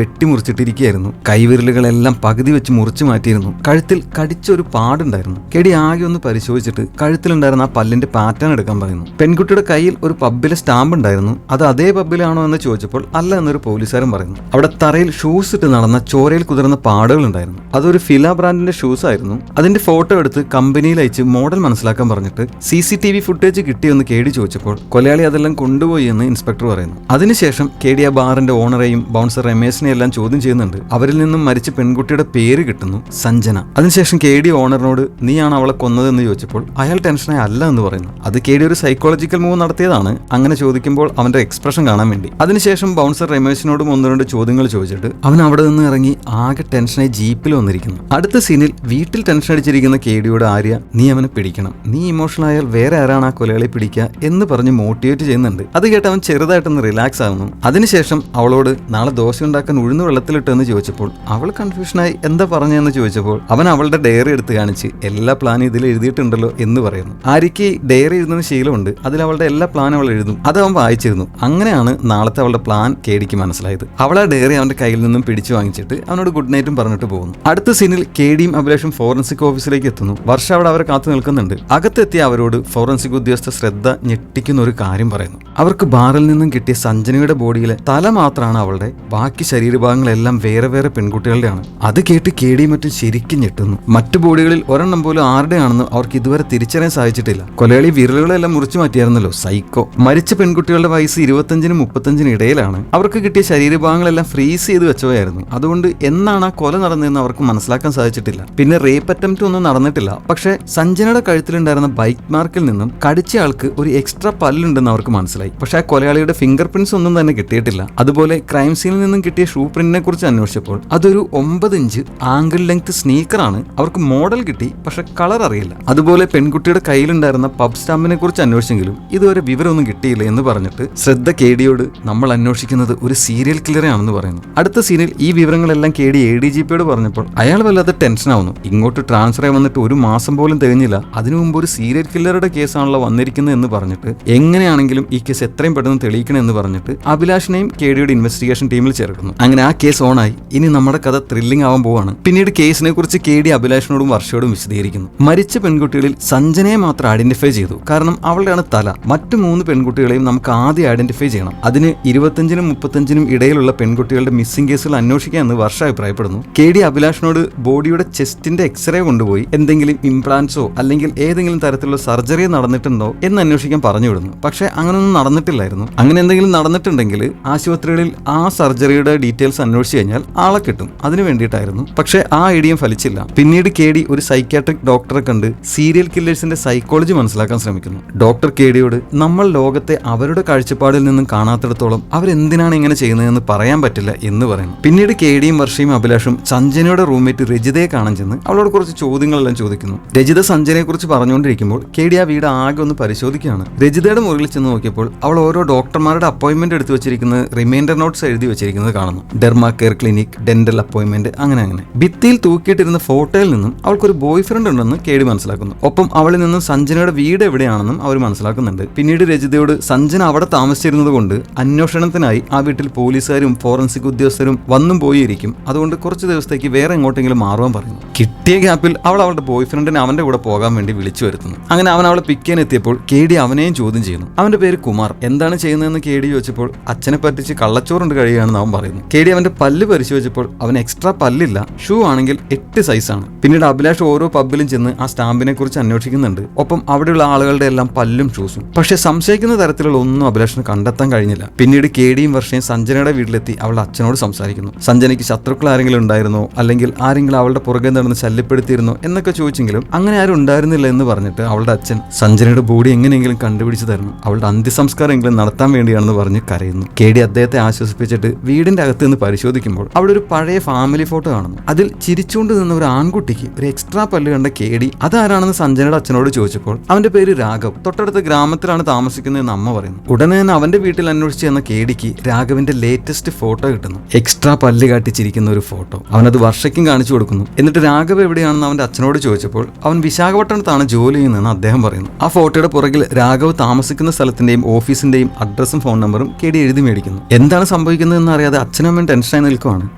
വെട്ടിമുറിച്ചിട്ടിരിക്കുകയായിരുന്നു. കൈവിരലുകളെല്ലാം പകുതി വെച്ച് മുറിച്ചു മാറ്റിയിരുന്നു. കഴുത്തിൽ കടിച്ചൊരു പാടുണ്ടായിരുന്നു. കേടി ആകെ ഒന്ന് പരിശോധിച്ചിട്ട് കഴുത്തിലുണ്ടായിരുന്ന ആ പല്ലിന്റെ പാറ്റേൺ എടുക്കാൻ പറയുന്നു. പെൺകുട്ടിയുടെ കയ്യിൽ ഒരു പബ്ബിലെ സ്റ്റാമ്പ് ഉണ്ടായിരുന്നു. അത് അതേ പബ്ബിലാണോ എന്ന് ചോദിച്ചപ്പോൾ അല്ല എന്നൊരു പോലീസുകാരൻ പറയുന്നു. അവിടെ തറയിൽ ഷൂസ് ഇട്ട് നടന്ന ചോരയിൽ കുതിർന്ന പാടുകൾ ഉണ്ടായിരുന്നു. അതൊരു ഫില ബ്രാൻഡിന്റെ ഷൂസ് ആയിരുന്നു. അതിന്റെ ഫോട്ടോ എടുത്ത് കമ്പനിയിൽ അയച്ച് മോഡൽ മനസ്സിലാക്കാൻ പറഞ്ഞിട്ട് CCTV ഫുട്ടേജ് കിട്ടിയെന്ന് കേടി ചോദിച്ചപ്പോൾ കൊലയാളി അതെല്ലാം കൊണ്ടുപോയി എന്ന് ഇൻസ്പെക്ടർ പറയുന്നു. അതിനുശേഷം കേടി ആ ബാറിന്റെ ഓണറെയും ബൗൺസർ രമേശിനെയും എല്ലാം ചോദ്യം ചെയ്യുന്നുണ്ട്. അവരിൽ നിന്നും മരിച്ച പെൺകുട്ടിയുടെ പേര് കിട്ടുന്നു, സഞ്ജന. അതിനുശേഷം കേടി ഓണറിനോട് നീയാണ് അവളെ കൊന്നതെന്ന് ചോദിച്ചപ്പോൾ അയാൾ ടെൻഷനായി അല്ല എന്ന് പറയുന്നു. അത് കേടി ഒരു സൈക്കോളജിക്കൽ മൂവ് നടത്തിയതാണ്, അങ്ങനെ ചോദിക്കുമ്പോൾ അവന്റെ എക്സ്പ്രഷൻ കാണാൻ വേണ്ടി. അതിനുശേഷം ബൗൺസർ രമേശിനോടും ഒന്ന് രണ്ട് ചോദ്യങ്ങൾ ചോദിച്ചിട്ട് അവൻ അവിടെ നിന്ന് ഇറങ്ങി ആകെ ടെൻഷനായി ജീപ്പിൽ വന്നിരിക്കുന്നു. അടുത്ത സീനിൽ വീട്ടിൽ ടെൻഷൻ അടിച്ചിരിക്കുന്ന കേടിയോട് ആര്യ നീ അവനെ പിടിക്കണം, നീ ഇമോഷണൽ ആയാൽ വേറെ ആരാണ് ആ കൊലയാളി പിടിക്കുക എന്ന് പറഞ്ഞ് മോട്ടിവേറ്റ് ചെയ്യുന്നുണ്ട്. അത് കേട്ട് അവൻ ചെറുതായിട്ടൊന്ന് റിലാക്സ് ആവുന്നു. അതിനുശേഷം അവളോട് നാളെ ദോശ ഉണ്ടാക്കാൻ ഉഴുന്ന് വെള്ളത്തിലിട്ടെന്ന് ചോദിച്ചപ്പോൾ അവൾ കൺഫ്യൂഷനായി എന്താ പറഞ്ഞതെന്ന് ചോദിച്ചപ്പോൾ അവൻ അവളുടെ ഡയറി എടുത്ത് കാണിച്ച് എല്ലാ പ്ലാനും ഇതിൽ എഴുതിയിട്ടുണ്ടല്ലോ എന്ന് പറയുന്നു. ആര്യയ്ക്ക് ഡയറി എഴുതുന്ന ശീലമുണ്ട്. അതിൽ അവളുടെ എല്ലാ പ്ലാനും അവൾ എഴുതും. അത് അവൻ വായിച്ചിരുന്നു. അങ്ങനെയാണ് നാളത്തെ അവളുടെ പ്ലാൻ കേടിക്ക് മനസ്സിലായത്. അവൾ ആ ഡയറി അവന്റെ കയ്യിൽ നിന്നും പിടിച്ചു വാങ്ങിച്ചിട്ട് അവനോട് ഗുഡ് നൈറ്റും പറഞ്ഞിട്ട് പോകുന്നു. അടുത്ത സീനിൽ കേടിയും അഭിലാഷും ഫോറൻസിക് ഓഫീസിലേക്ക് എത്തുന്നു. വർഷ അവിടെ അവരെ കാത്തു നിൽക്കുന്നുണ്ട്. അകത്തെത്തിയ അവരോട് ഫോറൻസിക് ഉദ്യോഗസ്ഥ ശ്രദ്ധ ഞെട്ടിക്കുന്ന ഒരു കാര്യം പറയുന്നു. അവർക്ക് ബാറിൽ നിന്നും കിട്ടിയ സഞ്ജനയുടെ ബോഡിയിലെ തല മാത്രമാണ് അവളുടെ, ബാക്കി ശരീരഭാഗങ്ങളെല്ലാം വേറെ വേറെ പെൺകുട്ടികളുടെയാണ്. അത് കേട്ട് കേടിയും മറ്റും ശരിക്കും ഞെട്ടുന്നു. മറ്റു ബോഡികളിൽ ഒരെണ്ണം പോലും ആരുടെയാണെന്ന് അവർക്ക് ഇതുവരെ തിരിച്ചറിയാൻ സാധിച്ചിട്ടില്ല. കൊലയാളി വിരലുകളെല്ലാം മുറിച്ചു മാറ്റിയായിരുന്നല്ലോ, സൈക്കോ. മരിച്ച പെൺകുട്ടികളുടെ വയസ്സ് 25-നും 35-നും ഇടയിലാണ്. അവർക്ക് കിട്ടിയ ശരീരഭാഗങ്ങളെല്ലാം ഫ്രീസ് ചെയ്ത് വെച്ചവയായിരുന്നു. അതുകൊണ്ട് എന്നാണ് ആ കൊല നടന്നതെന്ന് അവർക്ക് മനസ്സിലാക്കാൻ സാധിച്ചിട്ടില്ല. പിന്നെ റേപ്പ് അറ്റംപ്റ്റ് ഒന്നും നടന്നിട്ടില്ല. പക്ഷേ സഞ്ജനയുടെ കഴുത്തിലുണ്ടായിരുന്ന ബൈക്ക് മാർക്കിൽ നിന്നും കടിച്ച ആൾക്ക് ഒരു എക്സ്ട്രാ പല്ലുണ്ടെന്ന് അവർക്ക് മനസ്സിലായി. പക്ഷെ ആ കൊലയാളിയുടെ ഫിംഗർ പ്രിന്റ്സ് ഒന്നും തന്നെ കിട്ടിയിട്ടില്ല. അതുപോലെ ക്രൈം സീനിൽ നിന്നും കിട്ടിയ ഷൂ പ്രിന്റിനെ കുറിച്ച് അന്വേഷിച്ചപ്പോൾ അതൊരു 9 ഇഞ്ച് ആംഗിൾ ലെങ്ത് സ്നീക്കറാണ്. അവർക്ക് മോഡൽ കിട്ടി, പക്ഷെ കളർ അറിയില്ല. അതുപോലെ പെൺകുട്ടിയുടെ കയ്യിലുണ്ടായിരുന്ന പബ് സ്റ്റാമ്പിനെ കുറിച്ച് അന്വേഷിച്ചെങ്കിലും ഇതുവരെ വിവരമൊന്നും കിട്ടിയില്ല എന്ന് പറഞ്ഞിട്ട് ശ്രദ്ധ കേടിയോട് നമ്മൾ അന്വേഷിക്കുന്നത് ഒരു സീരിയൽ കില്ലറെ ആണെന്ന് പറയുന്നു. അടുത്ത സീനിൽ ഈ വിവരങ്ങളെല്ലാം കേടി ADGPയോട് പറഞ്ഞപ്പോൾ അയാൾ വല്ലാതെ ടെൻഷൻ ആവുന്നു. ഇങ്ങോട്ട് ട്രാൻസ്ഫർ ആയി വന്നിട്ട് 1 മാസം പോലും തികഞ്ഞില്ല, അതിനു മുമ്പ് ഒരു സീരിയൽ കില്ലറുടെ കേസാണല്ലോ വന്നിരിക്കുന്നത് എന്ന് പറഞ്ഞിട്ട് എങ്ങനെയാണെങ്കിലും ഈ കേസ് എത്രയും പെട്ടെന്ന് തെളിയിക്കണം എന്ന് പറഞ്ഞിട്ട് അഭിലാഷിനെയും കേടിയുടെ ഇൻവെസ്റ്റിഗേഷൻ ടീമിൽ ചേർക്കുന്നു. അങ്ങനെ ആ കേസ് ഓണായി. ഇനി നമ്മുടെ കഥ ത്രില്ലിംഗ് ആവാൻ പോവാണ്. പിന്നീട് കേസിനെ കുറിച്ച് കേടി അഭിലാഷിനോടും വർഷയോടും വിശദീകരിക്കുന്നു. മരിച്ച പെൺകുട്ടികളിൽ സഞ്ജനയെ മാത്രം ഐഡന്റിഫൈ ചെയ്തു, കാരണം അവളുടെയാണ് തല. മറ്റു 3 പെൺകുട്ടികളെയും നമുക്ക് ആദ്യം ഐഡന്റിഫൈ ചെയ്യണം. അതിന് 25-നും 35-നും ഇടയിലുള്ള പെൺകുട്ടികളുടെ മിസ്സിംഗ് കേസുകൾ അന്വേഷിക്കാമെന്ന് വർഷ അഭിപ്രായപ്പെടുന്നു. കേടി അഭിലാഷിനോട് ബോഡിയുടെ ചെസ്റ്റിന്റെ എക്സ്റേ കൊണ്ടുപോയി എന്തെങ്കിലും ഇംപ്ലാന്റ്സോ അല്ലെങ്കിൽ ഏതെങ്കിലും തരത്തിലുള്ള സർജറി നടന്നിട്ടുണ്ടോ എന്ന് അന്വേഷിക്കാൻ പറഞ്ഞു വിടുന്നു. പക്ഷെ അങ്ങനെയൊന്നും നടന്നിട്ടില്ലായിരുന്നു. അങ്ങനെ എന്തെങ്കിലും നടന്നിട്ടുണ്ടെങ്കിൽ ആശുപത്രികളിൽ ആ സർജറിയുടെ ഡീറ്റെയിൽസ് അന്വേഷിച്ച് കഴിഞ്ഞാൽ ആളെ കിട്ടും. അതിനു വേണ്ടിയിട്ടായിരുന്നു. പക്ഷെ ആ ഐഡിയ ഫലിച്ചില്ല. പിന്നീട് കേടി ഒരു സൈക്യാട്രിക് ഡോക്ടറെ കണ്ട് സീരിയൽ കില്ലേഴ്സിന്റെ സൈക്കോളജി മനസ്സിലാക്കാൻ ശ്രമിക്കുന്നു. ഡോക്ടർ കേടിയോട് നമ്മൾ ലോകത്തെ അവരുടെ കാഴ്ചപ്പാടിൽ നിന്നും കാണാത്തിടത്തോളം അവരെന്തിനാണ് ഇങ്ങനെ ചെയ്യുന്നതെന്ന് പറയാൻ പറ്റില്ല എന്ന് പറയുന്നു. പിന്നീട് കേടിയും വർഷയും അഭിലാഷും സഞ്ജനയുടെ റൂംമേറ്റ് രജിതയെ കാണാൻ ചെന്ന് അവളോട് കുറച്ച് ചോദ്യങ്ങളെല്ലാം ചോദിക്കുന്നു. രജിത സഞ്ജനയെ കുറിച്ച് പറഞ്ഞുകൊണ്ടിരിക്കുമ്പോൾ കേടി ആ വീട് ആകെ ഒന്ന് പരിശോധിക്കുകയാണ്. രജിതയുടെ മുറിയിൽ ചെന്ന് നോക്കിയപ്പോൾ അവൾ ഓരോ ഡോക്ടർമാരുടെ അപ്പോയിന്റ്മെന്റ് എടുത്തു വെച്ചിരിക്കുന്നത് റിമൈൻഡർ നോട്ട്സ് എഴുതി വെച്ചിരിക്കുന്നത് കാണുന്നു. Derma care clinic, dental appointment, അങ്ങനെ. ഭിത്തിയിൽ തൂക്കിയിട്ടിരുന്ന ഫോട്ടോയിൽ നിന്നും അവൾക്കൊരു ബോയ് ഫ്രണ്ട് ഉണ്ടെന്ന് കേടി മനസ്സിലാക്കുന്നു. ഒപ്പം അവളിൽ നിന്നും സഞ്ജനയുടെ വീട് എവിടെയാണെന്നും അവർ മനസ്സിലാക്കുന്നുണ്ട്. പിന്നീട് രജിതയോട് സഞ്ജന അവിടെ താമസിച്ചിരുന്നത് കൊണ്ട് അന്വേഷണത്തിനായി ആ വീട്ടിൽ പോലീസുകാരും ഫോറൻസിക് ഉദ്യോഗസ്ഥരും വന്നും പോയിരിക്കും, അതുകൊണ്ട് കുറച്ച് ദിവസത്തേക്ക് വേറെ എങ്ങോട്ടെങ്കിലും മാറുവാൻ പറയുന്നു. കിട്ടിയ ഗ്യാപ്പിൽ അവൾ അവളുടെ ബോയ് ഫ്രണ്ടിനെ അവന്റെ കൂടെ പോകാൻ വേണ്ടി വിളിച്ചു വരുത്തുന്നു. അങ്ങനെ അവൻ അവളെ പിക്ക് ചെയ്യാൻ എത്തിയപ്പോൾ KD അവനെയും ചോദ്യം ചെയ്യുന്നു. അവന്റെ പേര് കുമാർ, എന്താണ് ചെയ്യുന്നതെന്ന് KD ചോദിച്ചപ്പോൾ അച്ഛനെ പറ്റിച്ച് കള്ളച്ചോറുണ്ട് കഴിയുകയാണെന്ന് അവൻ പറയുന്നു. KD അവന്റെ പല്ല് പരിശോധിച്ചപ്പോൾ അവന് എക്സ്ട്രാ പല്ലില്ല, ഷൂ ആണെങ്കിൽ 8 സൈസാണ്. പിന്നീട് അഭിലാഷ് ഓരോ പബ്ബിലും ചെന്ന് ആ സ്റ്റാമ്പിനെ കുറിച്ച് അന്വേഷിക്കുന്നുണ്ട്. ഒപ്പം അവിടെയുള്ള ആളുകളുടെ എല്ലാം പല്ലും ഷൂസും. പക്ഷെ സംശയിക്കുന്ന തരത്തിലുള്ള ഒന്നും അഭിലാഷിന് കണ്ടെത്താൻ കഴിഞ്ഞില്ല. പിന്നീട് KDയും വർഷയും സഞ്ജനയുടെ വീട്ടിലെത്തി അവളുടെ അച്ഛനോട് സംസാരിക്കുന്നു. സഞ്ജനയ്ക്ക് ശത്രുക്കൾ ആരെങ്കിലും ഉണ്ടായിരുന്നോ, അല്ലെങ്കിൽ ആരെങ്കിലും അവളുടെ പുറകെ നടന്ന് ശല്യപ്പെടുത്തിയിരുന്നോ എന്നൊക്കെ ചോദിച്ചെങ്കിലും അങ്ങനെ ആരും ഉണ്ടായിരുന്നില്ല എന്ന് പറഞ്ഞിട്ട് അവളുടെ അച്ഛൻ സഞ്ജനയുടെ ബോഡി എങ്ങനെയെങ്കിലും കണ്ടുപിടിച്ച് തരണം, അവളുടെ അന്ത്യസംസ്കാരം എങ്കിലും നടത്താൻ വേണ്ടിയാണെന്ന് പറഞ്ഞ് കരയുന്നു. KD അദ്ദേഹത്തെ ആശ്വസിപ്പിച്ചിട്ട് വീടിന്റെ അകത്ത് നിന്ന് പരിശോധിക്കുമ്പോൾ അവിടെ ഒരു പഴയ ഫാമിലി ഫോട്ടോ കാണുന്നു. അതിൽ ചിരിച്ചുകൊണ്ട് നിന്ന ഒരു ആൺകുട്ടിക്ക് ഒരു എക്സ്ട്രാ പല്ല് കണ്ട KD അതാരാണെന്ന് സഞ്ജനയുടെ അച്ഛനോട് ചോദിച്ചപ്പോൾ അവന്റെ പേര് രാഘവ്, തൊട്ടടുത്ത ഗ്രാമത്തിലാണ് താമസിക്കുന്നതെന്ന് അമ്മ പറയുന്നു. ഉടനെ തന്നെ അവന്റെ വീട്ടിൽ അന്വേഷിച്ച് ചെന്ന KDക്ക് രാഘവിന്റെ ലേറ്റസ്റ്റ് ഫോട്ടോ കിട്ടുന്നു. എക്സ്ട്രാ പല്ല് കാട്ടിച്ചിരിക്കുന്ന ഒരു ഫോട്ടോ. അവനത് വർഷയ്ക്കും കാണിച്ചു കൊടുക്കുന്നു. എന്നിട്ട് രാഘവ് എവിടെയാണെന്ന് അവന്റെ അച്ഛനോട് ചോദിച്ചപ്പോൾ അവൻ വിശാഖപട്ടണത്താണ് ജോലി ചെയ്യുന്നതെന്ന് അദ്ദേഹം പറയുന്നു. ആ ഫോട്ടോയുടെ പുറകിൽ രാഘവ് താമസിക്കുന്ന സ്ഥലത്തിന്റെയും ഓഫീസിന്റെയും അഡ്രസ്സും ഫോൺ നമ്പറും KD എഴുതി മേടിക്കുന്നു. എന്താണ് സംഭവിക്കുന്നതെന്ന് അറിയാതെ അച്ഛനമ്മയും ടെൻഷനായി നിൽക്കുവാണ്.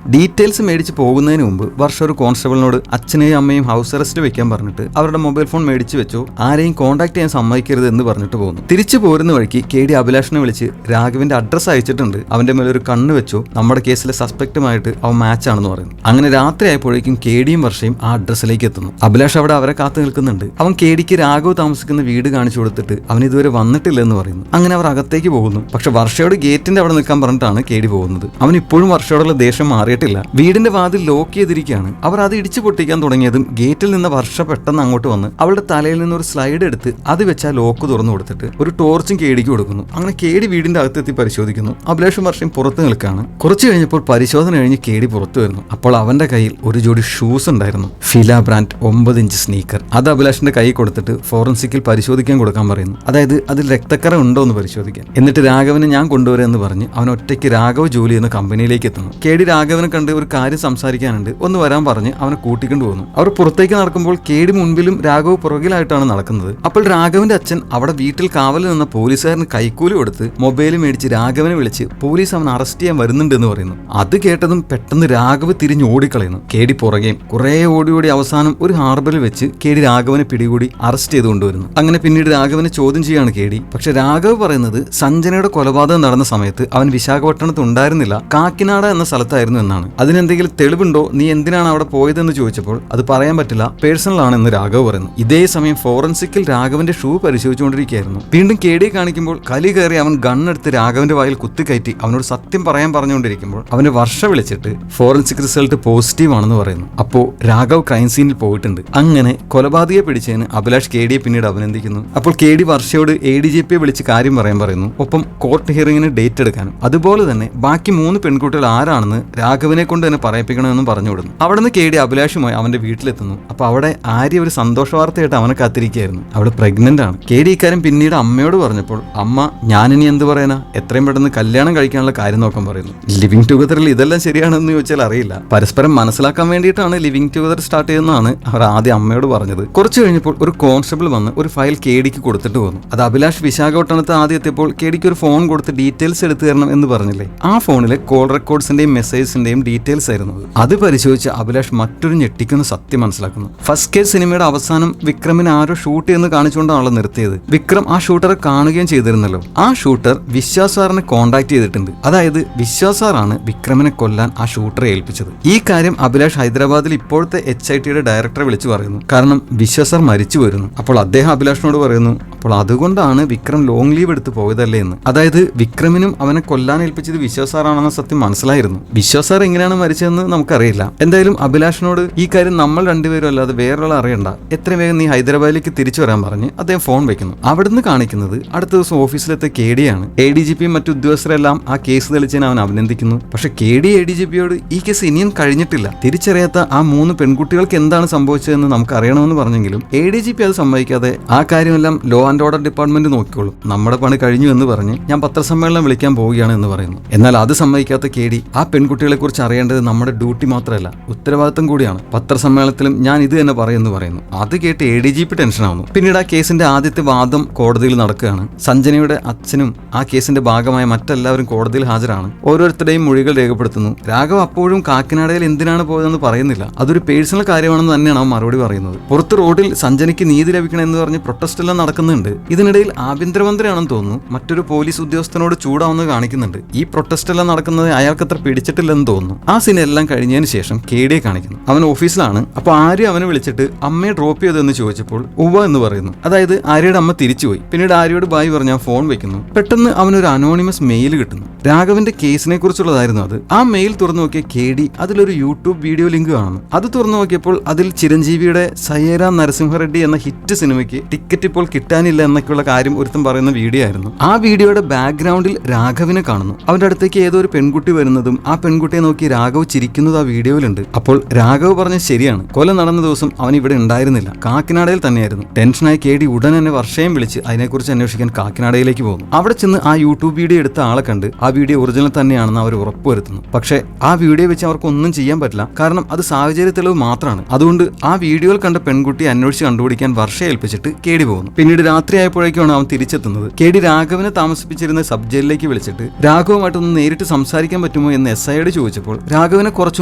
ഡീറ്റെയിൽസ് മേടിച്ച് പോകുന്നതിന് മുമ്പ് വർഷം ഒരു കോൺസ്റ്റബിളിനോട് അച്ഛനെയും അമ്മയും ഹൗസ് അറസ്റ്റ് വെക്കാൻ പറഞ്ഞിട്ട് അവരുടെ മൊബൈൽ ഫോൺ മേടിച്ചു വെച്ചോ, ആരെയും കോൺടാക്ട് ചെയ്യാൻ സമ്മതിക്കരുത് എന്ന് പറഞ്ഞിട്ട് പോകുന്നു. തിരിച്ചു പോരുന്ന വഴിക്ക് KD അഭിലാഷിനെ വിളിച്ച് രാഘവിന്റെ അഡ്രസ് അയച്ചിട്ടുണ്ട്, അവന്റെ മേലെ ഒരു കണ്ണ് വെച്ചോ, നമ്മുടെ കേസിലെ സസ്പെക്റ്റുമായിട്ട് അവൻ മാച്ച് ആണെന്ന് പറയുന്നു. അങ്ങനെ രാത്രി ആയപ്പോഴേക്കും KDയും വർഷയും ആ അഡ്രസ്സിലേക്ക് എത്തുന്നു. അഭിലാഷ് അവിടെ അവരെ കാത്തു നിൽക്കുന്നുണ്ട്. അവൻ KDക്ക് രാഘവ് താമസിക്കുന്ന വീട് കാണിച്ചു കൊടുത്തിട്ട് അവൻ ഇതുവരെ വന്നിട്ടില്ല എന്ന് പറയുന്നു. അങ്ങനെ അവർ അകത്തേക്ക് പോകുന്നു. പക്ഷെ വർഷയോട് ഗേറ്റിന്റെ അവിടെ നിൽക്കാൻ പറഞ്ഞിട്ടാണ് KD പോകുന്നത്. അവൻ ഇപ്പോഴും വർഷയോടുള്ള ദേഷ്യം മാറിയിട്ടില്ല. വീടിന്റെ വാതിൽ ലോക്ക് ചെയ്തിരിക്കുകയാണ്. അവർ അത് ഇടിച്ചു പൊട്ടിക്കാൻ തുടങ്ങിയതും ഗേറ്റിൽ നിന്ന് വർഷ പെട്ടെന്ന് അങ്ങോട്ട് വന്ന് അവളുടെ തലയിൽ നിന്ന് ഒരു സ്ലൈഡ് എടുത്ത് അത് വെച്ച് ആ ലോക്ക് തുറന്നു കൊടുത്തിട്ട് ഒരു ടോർച്ചും KDക്ക് കൊടുക്കുന്നു. അങ്ങനെ KD വീടിന്റെ അകത്തെത്തി പരിശോധിക്കുന്നു. അഭിലാഷും വർഷയും പുറത്ത് നിൽക്കുകയാണ്. കുറച്ച് കഴിഞ്ഞപ്പോൾ പരിശോധന കഴിഞ്ഞ് KD പുറത്തു വരുന്നു. അപ്പോൾ അവന്റെ കയ്യിൽ ഒരു ജോഡി ഷൂസ് ഉണ്ടായിരുന്നു. Fila brand 9 inch sneaker. അത് അഭിലാഷിന്റെ കൈ കൊടുത്തിട്ട് ഫോറൻസിക്കിൽ പരിശോധിക്കാൻ കൊടുക്കാൻ പറയുന്നു. അതായത് അതിൽ രക്തക്കറ ഉണ്ടോ എന്ന് പരിശോധിക്കാൻ. എന്നിട്ട് രാഘവനെ ഞാൻ കൊണ്ടുവരാമെന്ന് പറഞ്ഞ് അവൻ ഒറ്റയ്ക്ക് രാഘവ് ജോലി ചെയ്യുന്ന കമ്പനിയിലേക്ക് എത്തുന്നു. KD രാഘവനെ കണ്ട് ഒരു കാര്യം സംസാരിക്കാനുണ്ട്, ഒന്ന് വരാൻ പറഞ്ഞ് അവനെ കൂട്ടിക്കൊണ്ടു പോകുന്നു. അവർ പുറത്തേക്ക് നടക്കുമ്പോൾ KD മുൻപിലും രാഘവ് പുറകിലായിട്ടാണ് നടക്കുന്നത്. അപ്പോൾ രാഘവന്റെ അച്ഛൻ അവിടെ വീട്ടിൽ കാവലിൽ നിന്ന പോലീസുകാരന് കൈക്കൂലി കൊടുത്ത് മൊബൈൽ മേടിച്ച് രാഘവനെ വിളിച്ച് പോലീസ് അവൻ അറസ്റ്റ് ചെയ്യാൻ വരുന്നുണ്ട് എന്ന് പറയുന്നു. അത് കേട്ടതും പെട്ടെന്ന് രാഘവ് തിരിഞ്ഞ് ഓടിക്കളയുന്നു. KD പുറകെയും കുറെ ഓടി അവസാനം ഒരു ഹാർബറിൽ വെച്ച് KD രാഘവനെ പിടികൂടി അറസ്റ്റ് ചെയ്ത് കൊണ്ടുവരുന്നു. അങ്ങനെ പിന്നീട് രാഘവനെ ചോദ്യം ചെയ്യാണ് KD. പക്ഷെ രാഘവ് പറയുന്നത് സഞ്ജനയുടെ കൊലപാതകം നടന്ന സമയത്ത് അവൻ വിശാഖപട്ടണത്ത് ഉണ്ടായിരുന്നില്ല, കാക്കിനാട എന്ന സ്ഥലത്തായിരുന്നു എന്നാണ്. അതിനെന്തെങ്കിലും തെളിവുണ്ടോ, നീ എന്തിനാണ് അവിടെ പോയതെന്ന് ചോദിച്ചപ്പോൾ അത് പറയാൻ പറ്റില്ല, പേഴ്സണൽ ആണെന്ന് രാഘവ് പറയുന്നു. ഇതേ സമയം ഫോറൻസിക്കിൽ രാഘവന്റെ ഷൂ പരിശോധിച്ചുകൊണ്ടിരിക്കുകയായിരുന്നു. വീണ്ടും KD കാണിക്കുമ്പോൾ കലി കയറി അവൻ ഗണ്ണെടുത്ത് രാഘവന്റെ വായിൽ കുത്തിക്കയറ്റി അവനോട് സത്യം പറയാൻ പറഞ്ഞുകൊണ്ടിരിക്കുമ്പോൾ അവന് വർഷ വിളിച്ചിട്ട് ഫോറൻസിക് റിസൾട്ട് പോസിറ്റീവ് ആണെന്ന് പറയുന്നു. അപ്പോ രാഘവ് ക്രൈം സീനിൽ പോയിട്ടുണ്ട്. അങ്ങനെ കൊലപാതകയെ പിടിച്ചതിന് അഭിലാഷ് KDയെ പിന്നീട് അഭിനന്ദിക്കുന്നു. അപ്പോൾ KD വർഷയോട് ADGPയെ വിളിച്ച് കാര്യം പറയാൻ പറയുന്നു. ഒപ്പം കോർട്ട് ഹിയറിംഗിന് ഡേറ്റ് എടുക്കാനും അതുപോലെ തന്നെ ബാക്കി 3 പെൺകുട്ടികൾ ആരാണെന്ന് രാഘവനെ കൊണ്ട് തന്നെ പറയിപ്പിക്കണമെന്നും പറഞ്ഞു വിടുന്നു. അവിടെ നിന്ന് KD അഭിലാഷുമായി അവന്റെ വീട്ടിലെത്തുന്നു. അപ്പൊ അവിടെ ആര്യ ഒരു സന്തോഷ വാർത്തയായിട്ട് അവനെ കാത്തിരിക്കുകയായിരുന്നു. അവള് പ്രഗ്നന്റ് ആണ്. KD ഇക്കാര്യം പിന്നീട് അമ്മയോട് പറഞ്ഞപ്പോൾ അമ്മ ഞാനിനി എന്ത് പറയാനാ, എത്രയും പെട്ടെന്ന് കല്യാണം കഴിക്കാനുള്ള കാര്യം നോക്കാൻ പറയുന്നു. ലിവിംഗ് ടുഗദറിൽ ഇതെല്ലാം ശരിയാണെന്ന് ചോദിച്ചാൽ അറിയില്ല. പരസ്പരം മനസ്സിലാക്കാൻ വേണ്ടിയിട്ടാണ് ലിവിംഗ് ടുഗദർ സ്റ്റാർട്ട് ചെയ്യുന്നതാണ് അവർ ആദ്യം അമ്മയോട് പറഞ്ഞത്. കുറച്ച് കഴിഞ്ഞപ്പോൾ ഒരു കോൺസ്റ്റബിൾ വന്ന് ഒരു ഫയൽ KDക്ക് കൊടുത്തിട്ട് പോകുന്നു. അത് അഭിലാഷ് വിശാഖപട്ടണത്ത് ആദ്യം എത്തിയപ്പോൾ KDക്ക് ഒരു ഫോൺ കൊടുത്ത് ഡീറ്റെയിൽസ് എടുത്തു തരണം എന്ന് പറഞ്ഞില്ലേ, ആ ഫോണിലെ കോൾ റെക്കോർഡ്സിന്റെയും മെസ്സേജസിന്റെയും ഡീറ്റെയിൽസ് ആയിരുന്നു അത് പരിശോധിച്ച് അഭിലാഷ് മറ്റൊരു ഞെട്ടിക്കുന്ന സത്യം മനസ്സിലാക്കുന്നു. ഫസ്റ്റ് കേസ് സിനിമയുടെ അവസാനം വിക്രമിനെ ആരോ ഷൂട്ട് ചെയ്യുന്ന കാണിച്ചുകൊണ്ടാണല്ലോ നിർത്തിയത്. വിക്രം ആ ഷൂട്ടറെ കാണുകയും ചെയ്തിരുന്നല്ലോ. ആ ഷൂട്ടർ വിശ്വാസ് സാറിനെ കോൺടാക്ട് ചെയ്തിട്ടുണ്ട്. അതായത് വിശ്വാസ് സാറാണ് വിക്രമിനെ കൊല്ലാൻ ആ ഷൂട്ടറെ ഏൽപ്പിച്ചത്. ഈ കാര്യം അഭിലാഷ് ഹൈദരാബാദിൽ ഇപ്പോഴത്തെ HITയുടെ ഡയറക്ടറെ വിളിച്ചു പറയുന്നു. കാരണം വിശ്വാസ് സാർ മരിച്ചു വരുന്നു. അപ്പോൾ അദ്ദേഹം അഭിലാഷിനോട് പറയുന്നു, അപ്പോൾ അതുകൊണ്ടാണ് വിക്രം ലോങ് ലീവ് എടുത്ത് പോയതല്ലേ എന്ന്. അതായത് വിക്രമിനും അവനെ കൊല്ലാൻ ഏൽപ്പിച്ചത് വിശ്വാസ് സാറാണെന്ന സത്യം മനസ്സിലായിരുന്നു. വിശ്വാസ് സാർ എങ്ങനെയാണ് മരിച്ചതെന്ന് നമുക്കറിയില്ല. എന്തായാലും അഭിലാഷിനോട് ഈ കാര്യം നമ്മൾ രണ്ടുപേരും അല്ലാതെ വേറൊരാൾ അറിയണ്ട, എത്രയും വേഗം നീ ഹൈദരാബാദിലേക്ക് തിരിച്ചു വരാൻ പറഞ്ഞ് അദ്ദേഹം ഫോൺ വെക്കുന്നു. അവിടുന്ന് കാണിക്കുന്നത് അടുത്ത ദിവസം ഓഫീസിലെത്തിയ KDയാണ്. ADGPയും മറ്റു ഉദ്യോഗസ്ഥരെല്ലാം ആ കേസ് തെളിച്ചതിന് അവൻ അഭിനന്ദിക്കുന്നു. പക്ഷെ KD ADGPയോട് ഈ കേസ് ഇനിയും കഴിഞ്ഞിട്ടില്ല, തിരിച്ചറിയാത്ത ആ 3 പെൺകുട്ടികൾക്ക് എന്താണ് സംഭവിച്ചതെന്ന് നമുക്ക് അറിയണമെന്ന് പറഞ്ഞെങ്കിലും ADGP അത് സമ്മതിക്കാതെ ആ കാര്യമെല്ലാം ലോ ആൻഡ് ഓർഡർ ഡിപ്പാർട്ട്മെന്റ് നോക്കിക്കോളും, നമ്മുടെ പണി കഴിഞ്ഞു എന്ന് പറഞ്ഞ് ഞാൻ പത്രസമ്മേളനം വിളിക്കാൻ പോവുകയാണ് എന്ന് പറയുന്നു. എന്നാൽ അത് സമ്മതിക്കാത്ത KD ആ പെൺകുട്ടികളെ കുറിച്ച് അറിയേണ്ടത് നമ്മുടെ ഡ്യൂട്ടി മാത്രമല്ല, ഉത്തരവാദിത്തം കൂടിയാണ്, പത്രസമ്മേളനത്തിലും ഞാൻ ഇത് തന്നെ പറയുമെന്ന് പറയുന്നു. അത് കേട്ട് ADGP ടെൻഷനാവുന്നു. പിന്നീട് ആ കേസിന്റെ ആദ്യത്തെ വാദം കോടതിയിൽ നടക്കുകയാണ്. സഞ്ജനയുടെ അച്ഛനും ആ കേസിന്റെ ഭാഗമായ മറ്റെല്ലാവരും കോടതിയിൽ ഹാജരാണ്. ഓരോരുത്തരുടെയും മൊഴികൾ രേഖപ്പെടുത്തുന്നു. രാഘവ് അപ്പോഴും കാക്കിനാടയിൽ എന്തിനാണ് പോയതെന്ന് പറയുന്നില്ല. അതൊരു പേഴ്സണൽ പേഴ്സണൽ കാര്യമാണെന്ന് തന്നെയാണ് അവൻ മറുപടി പറയുന്നത്. പുറത്ത് റോഡിൽ സഞ്ജനയ്ക്ക് നീതി ലഭിക്കണമെന്ന് പറഞ്ഞ് പ്രൊട്ടസ്റ്റ് എല്ലാം നടക്കുന്നുണ്ട്. ഇതിനിടയിൽ ആഭ്യന്തരമന്ത്രിയാണെന്ന് തോന്നുന്നു മറ്റൊരു പോലീസ് ഉദ്യോഗസ്ഥനോട് ചൂടാവുന്നത് കാണിക്കുന്നുണ്ട്. ഈ പ്രൊട്ടസ്റ്റ് എല്ലാം നടക്കുന്നത് അയാൾക്ക് അത്ര പിടിച്ചിട്ടില്ലെന്ന് തോന്നുന്നു. ആ സീൻ എല്ലാം കഴിഞ്ഞതിന് ശേഷം കേഡിയെ കാണിക്കുന്നു. അവൻ ഓഫീസിലാണ്. അപ്പൊ ആര്യ അവനെ വിളിച്ചിട്ട് അമ്മയെ ഡ്രോപ്പ് ചെയ്തെന്ന് ചോദിച്ചപ്പോൾ ഉവ്വ എന്ന് പറയുന്നു. അതായത് ആര്യയുടെ അമ്മ തിരിച്ചുപോയി. പിന്നീട് ആര്യയോട് ബായ് പറഞ്ഞ ഫോൺ വെക്കുന്നു. പെട്ടെന്ന് അവനൊരു അനോണിമസ് മെയിൽ കിട്ടുന്നു. രാഘവന്റെ കേസിനെ കുറിച്ചുള്ളതായിരുന്നു അത്. ആ മെയിൽ തുറന്നു നോക്കിയ കേഡി അതിലൊരു യൂട്യൂബ് വീഡിയോ ലിങ്ക് കാണുന്നു. അത് തുറന്നു നോക്കിയപ്പോൾ അതിൽ ചിരഞ്ജീവിയുടെ സയ്യര നരസിംഹറെഡ്ഡി എന്ന ഹിറ്റ് സിനിമയ്ക്ക് ടിക്കറ്റ് ഇപ്പോൾ കിട്ടാനില്ല എന്നൊക്കെയുള്ള കാര്യം ഒരുത്തം പറയുന്ന വീഡിയോ ആയിരുന്നു. ആ വീഡിയോയുടെ ബാക്ക്ഗ്രൗണ്ടിൽ രാഘവിനെ കാണുന്നു. അവന്റെ അടുത്തേക്ക് ഏതോ ഒരു പെൺകുട്ടി വരുന്നതും ആ പെൺകുട്ടിയെ നോക്കി രാഘവ് ചിരിക്കുന്നത് ആ വീഡിയോയിലുണ്ട്. അപ്പോൾ രാഘവ് പറഞ്ഞത് ശരിയാണ്. കൊല നടന്ന ദിവസം അവൻ ഇവിടെ ഉണ്ടായിരുന്നില്ല, കാക്കിനാടയിൽ തന്നെയായിരുന്നു. ടെൻഷനായി കേഡി ഉടൻ തന്നെ വർഷയും വിളിച്ച് അതിനെക്കുറിച്ച് അന്വേഷിക്കാൻ കാക്കിനാടയിലേക്ക് പോകുന്നു. അവിടെ ചെന്ന് ആ യൂട്യൂബ് വീഡിയോ എടുത്ത ആളെ കണ്ട് ആ വീഡിയോ ഒറിജിനൽ തന്നെയാണെന്ന് അവർ ഉറപ്പുവരുത്തുന്നു. പക്ഷേ ആ വീഡിയോ വെച്ച് അവർക്ക് ഒന്നും ചെയ്യാൻ പറ്റില്ല. കാരണം അത് സാഹചര്യ തെളിവ് മാത്രമാണ്. അതുകൊണ്ട് ആ വീഡിയോയിൽ കണ്ട പെൺകുട്ടിയെ അന്വേഷിച്ച് കണ്ടുപിടിക്കാൻ വർഷയെ ഏൽപ്പിച്ചിട്ട് കേഡി പോകുന്നു. പിന്നീട് രാത്രിയായപ്പോഴേക്കാണ് അവൻ തിരിച്ചെത്തുന്നത്. കേഡി രാഘവനെ താമസിപ്പിച്ചിരുന്ന സബ് ജയിലിലേക്ക് വിളിച്ചിട്ട് രാഘവുമായിട്ടൊന്ന് നേരിട്ട് സംസാരിക്കാൻ പറ്റുമോ എന്ന് SIയോട് ചോദിച്ചപ്പോൾ രാഘവനെ കുറച്ചു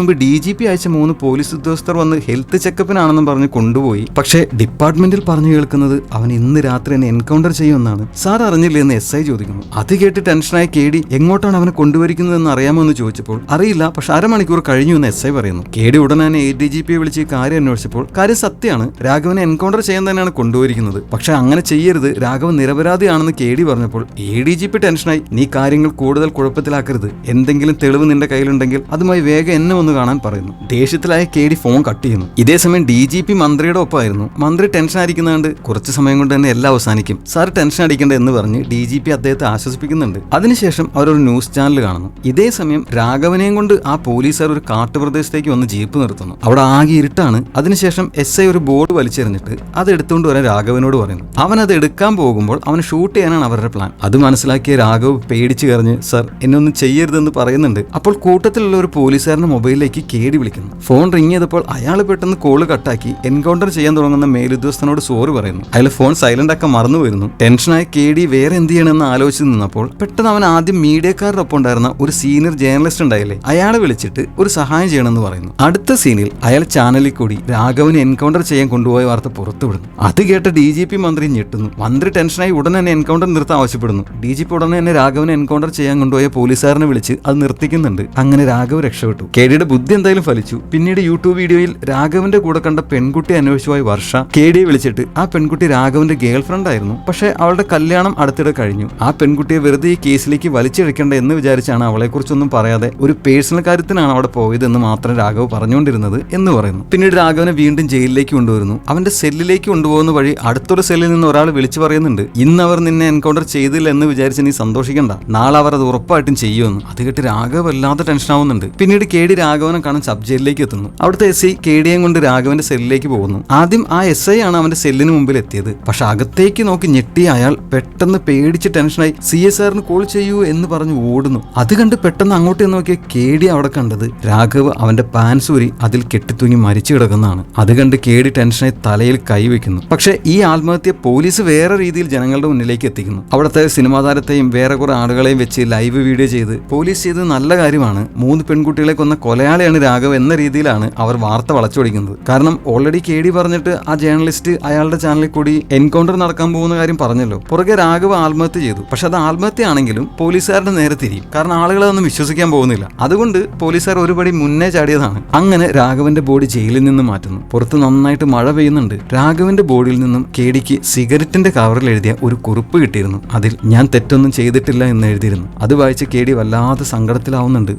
മുമ്പ് DGP അയച്ച 3 പോലീസ് ഉദ്യോഗസ്ഥർ വന്ന് ഹെൽത്ത് ചെക്കപ്പിനാണെന്നും പറഞ്ഞ് കൊണ്ടുപോയി. പക്ഷേ ഡിപ്പാർട്ട്മെന്റിൽ പറഞ്ഞു കേൾക്കുന്നത് അവൻ ഇന്ന് രാത്രി എന്നെ എൻകൗണ്ടർ ചെയ്യുമെന്നാണ്. സാർ അറിഞ്ഞില്ലേ എന്ന് SI ചോദിക്കുന്നു. അത് കേട്ട് ടെൻഷനായ കേഡി എങ്ങോട്ടാണ് അവനെ കൊണ്ടുവരിക്കുന്നതെന്ന് അറിയാമോ എന്ന് ചോദിച്ചപ്പോൾ അറിയില്ല, പക്ഷെ അരമണിക്കൂർ കഴിഞ്ഞു എന്ന് SI പറയുന്നു. കേഡി ഉടനെ തന്നെ ADGPയെ വിളിച്ച് കാര്യം അന്വേഷിച്ചപ്പോൾ കാര്യം സത്യമാണ്, രാഘവനെ എൻകൗണ്ടർ ചെയ്യാൻ തന്നെയാണ് കൊണ്ടുവരിക്കുന്നത്. പക്ഷെ അങ്ങനെ ചെയ്യരുത്, രാഘവൻ നിരപരാധിയാണെന്ന് കേഡി പറഞ്ഞപ്പോൾ ADGP ടെൻഷനായി നീ കാര്യങ്ങൾ കൂടുതൽ കുഴപ്പത്തിലാക്കരുത്, എന്തെങ്കിലും തെളിവ് നിന്റെ കയ്യിലുണ്ടെങ്കിൽ അതുമായി വേഗം എന്നെ ഒന്ന് കാണാൻ പറയുന്നു. ദേഷ്യത്തിലായ കേഡി ഫോൺ കട്ട് ചെയ്യുന്നു. ഇതേസമയം DGP മന്ത്രിയുടെ ഒപ്പമായിരുന്നു. മന്ത്രി ടെൻഷൻ അടിക്കുന്നതുകൊണ്ട് കുറച്ച് സമയം കൊണ്ട് തന്നെ എല്ലാം അവസാനിക്കും, സാർ ടെൻഷൻ അടിക്കേണ്ട എന്ന് പറഞ്ഞ് DGP അദ്ദേഹത്തെ ആശ്വസിപ്പിക്കുന്നുണ്ട്. അതിനുശേഷം അവരൊരു ന്യൂസ് ചാനൽ കാണുന്നു. ഇതേ സമയം രാഘവനെയും കൊണ്ട് ആ പോലീസുകാർ ഒരു കാട്ടുപ്രദേശത്തേക്ക് വന്ന് ജീപ്പ് നിർത്തുന്നു. അവിടെ ആകെ ഇരുട്ടാണ്. അതിനുശേഷം SI ഒരു ബോർഡ് വലിച്ചെറിഞ്ഞിട്ട് അത് എടുത്തുകൊണ്ട് വരാൻ രാഘവനോട് പറയുന്നു. അവൻ അത് എടുക്കാൻ പോകുമ്പോൾ അവന് ഷൂട്ട് ചെയ്യാനാണ് അവരുടെ പ്ലാൻ. അത് മനസ്സിലാക്കിയ രാഘവ് പേടിച്ച് കരഞ്ഞ് സർ എന്നെ ഒന്നും ചെയ്യരുതെന്ന് പറയുന്നുണ്ട്. അപ്പോൾ കൂട്ടത്തിലുള്ള ഒരു പോലീസുകാരന്റെ മൊബൈലിലേക്ക് കേഡി വിളിക്കുന്നു. ഫോൺ റിങ് ചെയ്തപ്പോൾ അയാൾ പെട്ടെന്ന് കോള് കട്ടാക്കി എൻകൗണ്ടർ ചെയ്യാൻ തുടങ്ങുന്ന മേലുദ്യോഗസ്ഥനോട് സോറി പറയുന്നു. അയാൾ ഫോൺ സൈലന്റ് ആക്കാൻ മറന്നു വരുന്നു. ടെൻഷനായ കേഡി വേറെ എന്ത് ചെയ്യണമെന്ന് ആലോചിച്ച് നിന്നപ്പോൾ പെട്ടെന്ന് അവൻ ആദ്യം മീഡിയക്കാരുടെ ഒപ്പം ഉണ്ടായിരുന്ന ഒരു സീനിയർ ജേർണലിസ്റ്റ് ഉണ്ടായില്ലേ, അയാളെ വിളിച്ചിട്ട് ഒരു സഹായം ചെയ്യണമെന്ന് പറയുന്നു. അടുത്ത സീനിൽ അയാൾ ചാനലിൽ കൂടി രാഘവനെ എൻകൗണ്ടർ ചെയ്യാൻ കൊണ്ടുപോയ വാർത്ത പുറത്തുവിടുന്നു. അത് കേട്ട DGP മന്ത്രി ഞെട്ടുന്നു. മന്ത്രി ടെൻഷനായി ഉടൻ തന്നെ എൻകൗണ്ടർ നിർത്താൻ ആവശ്യപ്പെടുന്നു. DGP ഉടനെ തന്നെ രാഘവനെ എൻകൗണ്ടർ ചെയ്യാൻ കൊണ്ടുപോയ പോലീസുകാരനെ വിളിച്ച് അത് നിർത്തിക്കുന്നുണ്ട്. അങ്ങനെ രാഘവ് രക്ഷപ്പെട്ടു. കേഡിയുടെ ബുദ്ധി എന്തായാലും ഫലിച്ചു. പിന്നീട് യൂട്യൂബ് വീഡിയോയിൽ രാഘവന്റെ കൂടെ കണ്ട പെൺകുട്ടി അന്വേഷിച്ചുപോയ വർഷ കേഡിയെ വിളിച്ചിട്ട് ആ പെൺകുട്ടി രാഘവന്റെ ഗേൾ ഫ്രണ്ട് ആയിരുന്നു. പക്ഷെ അവളുടെ കല്യാണം അടുത്തിടെ കഴിഞ്ഞു. ആ പെൺകുട്ടിയെ വെറുതെ ഈ കേസിലേക്ക് വലിച്ചിഴക്കേണ്ട എന്ന് വിചാരിച്ചാണ് അവളെക്കുറിച്ചൊന്നും പറയാതെ ഒരു പേഴ്സണൽ കാര്യത്തിനാണ് അവിടെ പോയതെന്ന് മാത്രം രാഘവ് പറഞ്ഞുകൊണ്ടിരുന്നത് എന്ന് പറയുന്നു. പിന്നീട് രാഘവനെ വീണ്ടും ജയിലിലേക്ക് കൊണ്ടുവരുന്നു. അവന്റെ സെല്ലിലേക്ക് കൊണ്ടുപോകുന്ന വഴി അടുത്തൊരു സെല്ലിൽ നിന്ന് ഒരാൾ വിളിച്ചു പറയുന്നുണ്ട്, ഇന്ന് അവർ നിന്നെ എൻകൗണ്ടർ ചെയ്തില്ല എന്ന് വിചാരിച്ച് നീ സന്തോഷിക്കണ്ട, നാളെ അവർ അത് ഉറപ്പായിട്ടും ചെയ്യുമെന്ന്. അത് കേട്ട് രാഘവ് വല്ലാതെ ടെൻഷൻ ആവുന്നുണ്ട്. പിന്നീട് കേഡി രാഘവനെ കാണാൻ സബ് ജയിലിലേക്ക് എത്തുന്നു. അവിടുത്തെ SI കേഡിയെയും കൊണ്ട് രാഘവന്റെ സെല്ലിലേക്ക് പോകുന്നു. ആദ്യം ആ SI ആണ് അവന്റെ സെല്ലിന് മുമ്പിൽ എത്തിയത്. പക്ഷെ അകത്തേക്ക് നോക്കി ഞെട്ടിയ അയാൾ പെട്ടെന്ന് പേടിച്ച് ടെൻഷനായി CSRന് കോൾ ചെയ്യൂ എന്ന് പറഞ്ഞു ഓടുന്നു. അത് കണ്ട് പെട്ടെന്ന് അങ്ങോട്ട് നോക്കിയ കേഡി അവിടെ കണ്ടത് രാഘവ് അവന്റെ പാൻസൂരി അതിൽ കെട്ടിത്തൂങ്ങി മരിച്ചു കിടക്കുന്നതാണ്. അത് കണ്ട് കേഡി ടെൻഷനായി തലയിൽ കൈവയ്ക്കുന്നു. പക്ഷെ ഈ ആത്മഹത്യ പോലീസ് വേറെ രീതിയിൽ ജനങ്ങളുടെ മുന്നിലേക്ക് എത്തിക്കുന്നു. അവിടുത്തെ സിനിമാ താരത്തെയും വേറെ കുറെ ആളുകളെയും വെച്ച് ലൈവ് വീഡിയോ ചെയ്ത് പോലീസ് ചെയ്തത് നല്ല കാര്യമാണ്, 3 പെൺകുട്ടികളെ കൊന്ന കൊലയാളിയാണ് രാഘവ് എന്ന രീതിയിലാണ് അവർ വാർത്ത വളച്ചൊടിക്കുന്നത്. കാരണം ഓൾറെഡി കേഡി പറഞ്ഞിട്ട് ആ ജേർണലിസ്റ്റ് അയാളുടെ ചാനലിൽ കൂടി എൻകൗണ്ടർ നടക്കാൻ പോകുന്ന കാര്യം പറഞ്ഞല്ലോ. പുറകെ രാഘവ് ആത്മഹത്യ ചെയ്തു. പക്ഷെ അത് ആത്മഹത്യ ആണെങ്കിലും പോലീസുകാരുടെ നേരെ തിരിയും. കാരണം ആളുകളെ ഒന്നും വിശ്വസിക്കാൻ പോകുന്നില്ല. അതുകൊണ്ട് പോലീസുകാർ ഒരുപടി മുന്നേ ചാടിയതാണ്. അങ്ങനെ രാഘവന്റെ ബോഡി ജയിലിൽ നിന്ന് മാറ്റുന്നു. പുറത്ത് നന്നായിട്ട് മഴ പെയ്യുന്നുണ്ട്. രാഘവന്റെ ബോഡിയിൽ നിന്നും കേഡിക്ക് സിഗരറ്റിന്റെ കവറിൽ എഴുതിയ ഒരു കുറിപ്പ് കിട്ടിയിരുന്നു. അതിൽ ഞാൻ തെറ്റൊന്നും ചെയ്തിട്ടില്ല എന്ന് എഴുതിയിരുന്നു. അത് വായിച്ച് കേഡി വല്ലാതെ സങ്കടത്തിലാവുന്നുണ്ട്.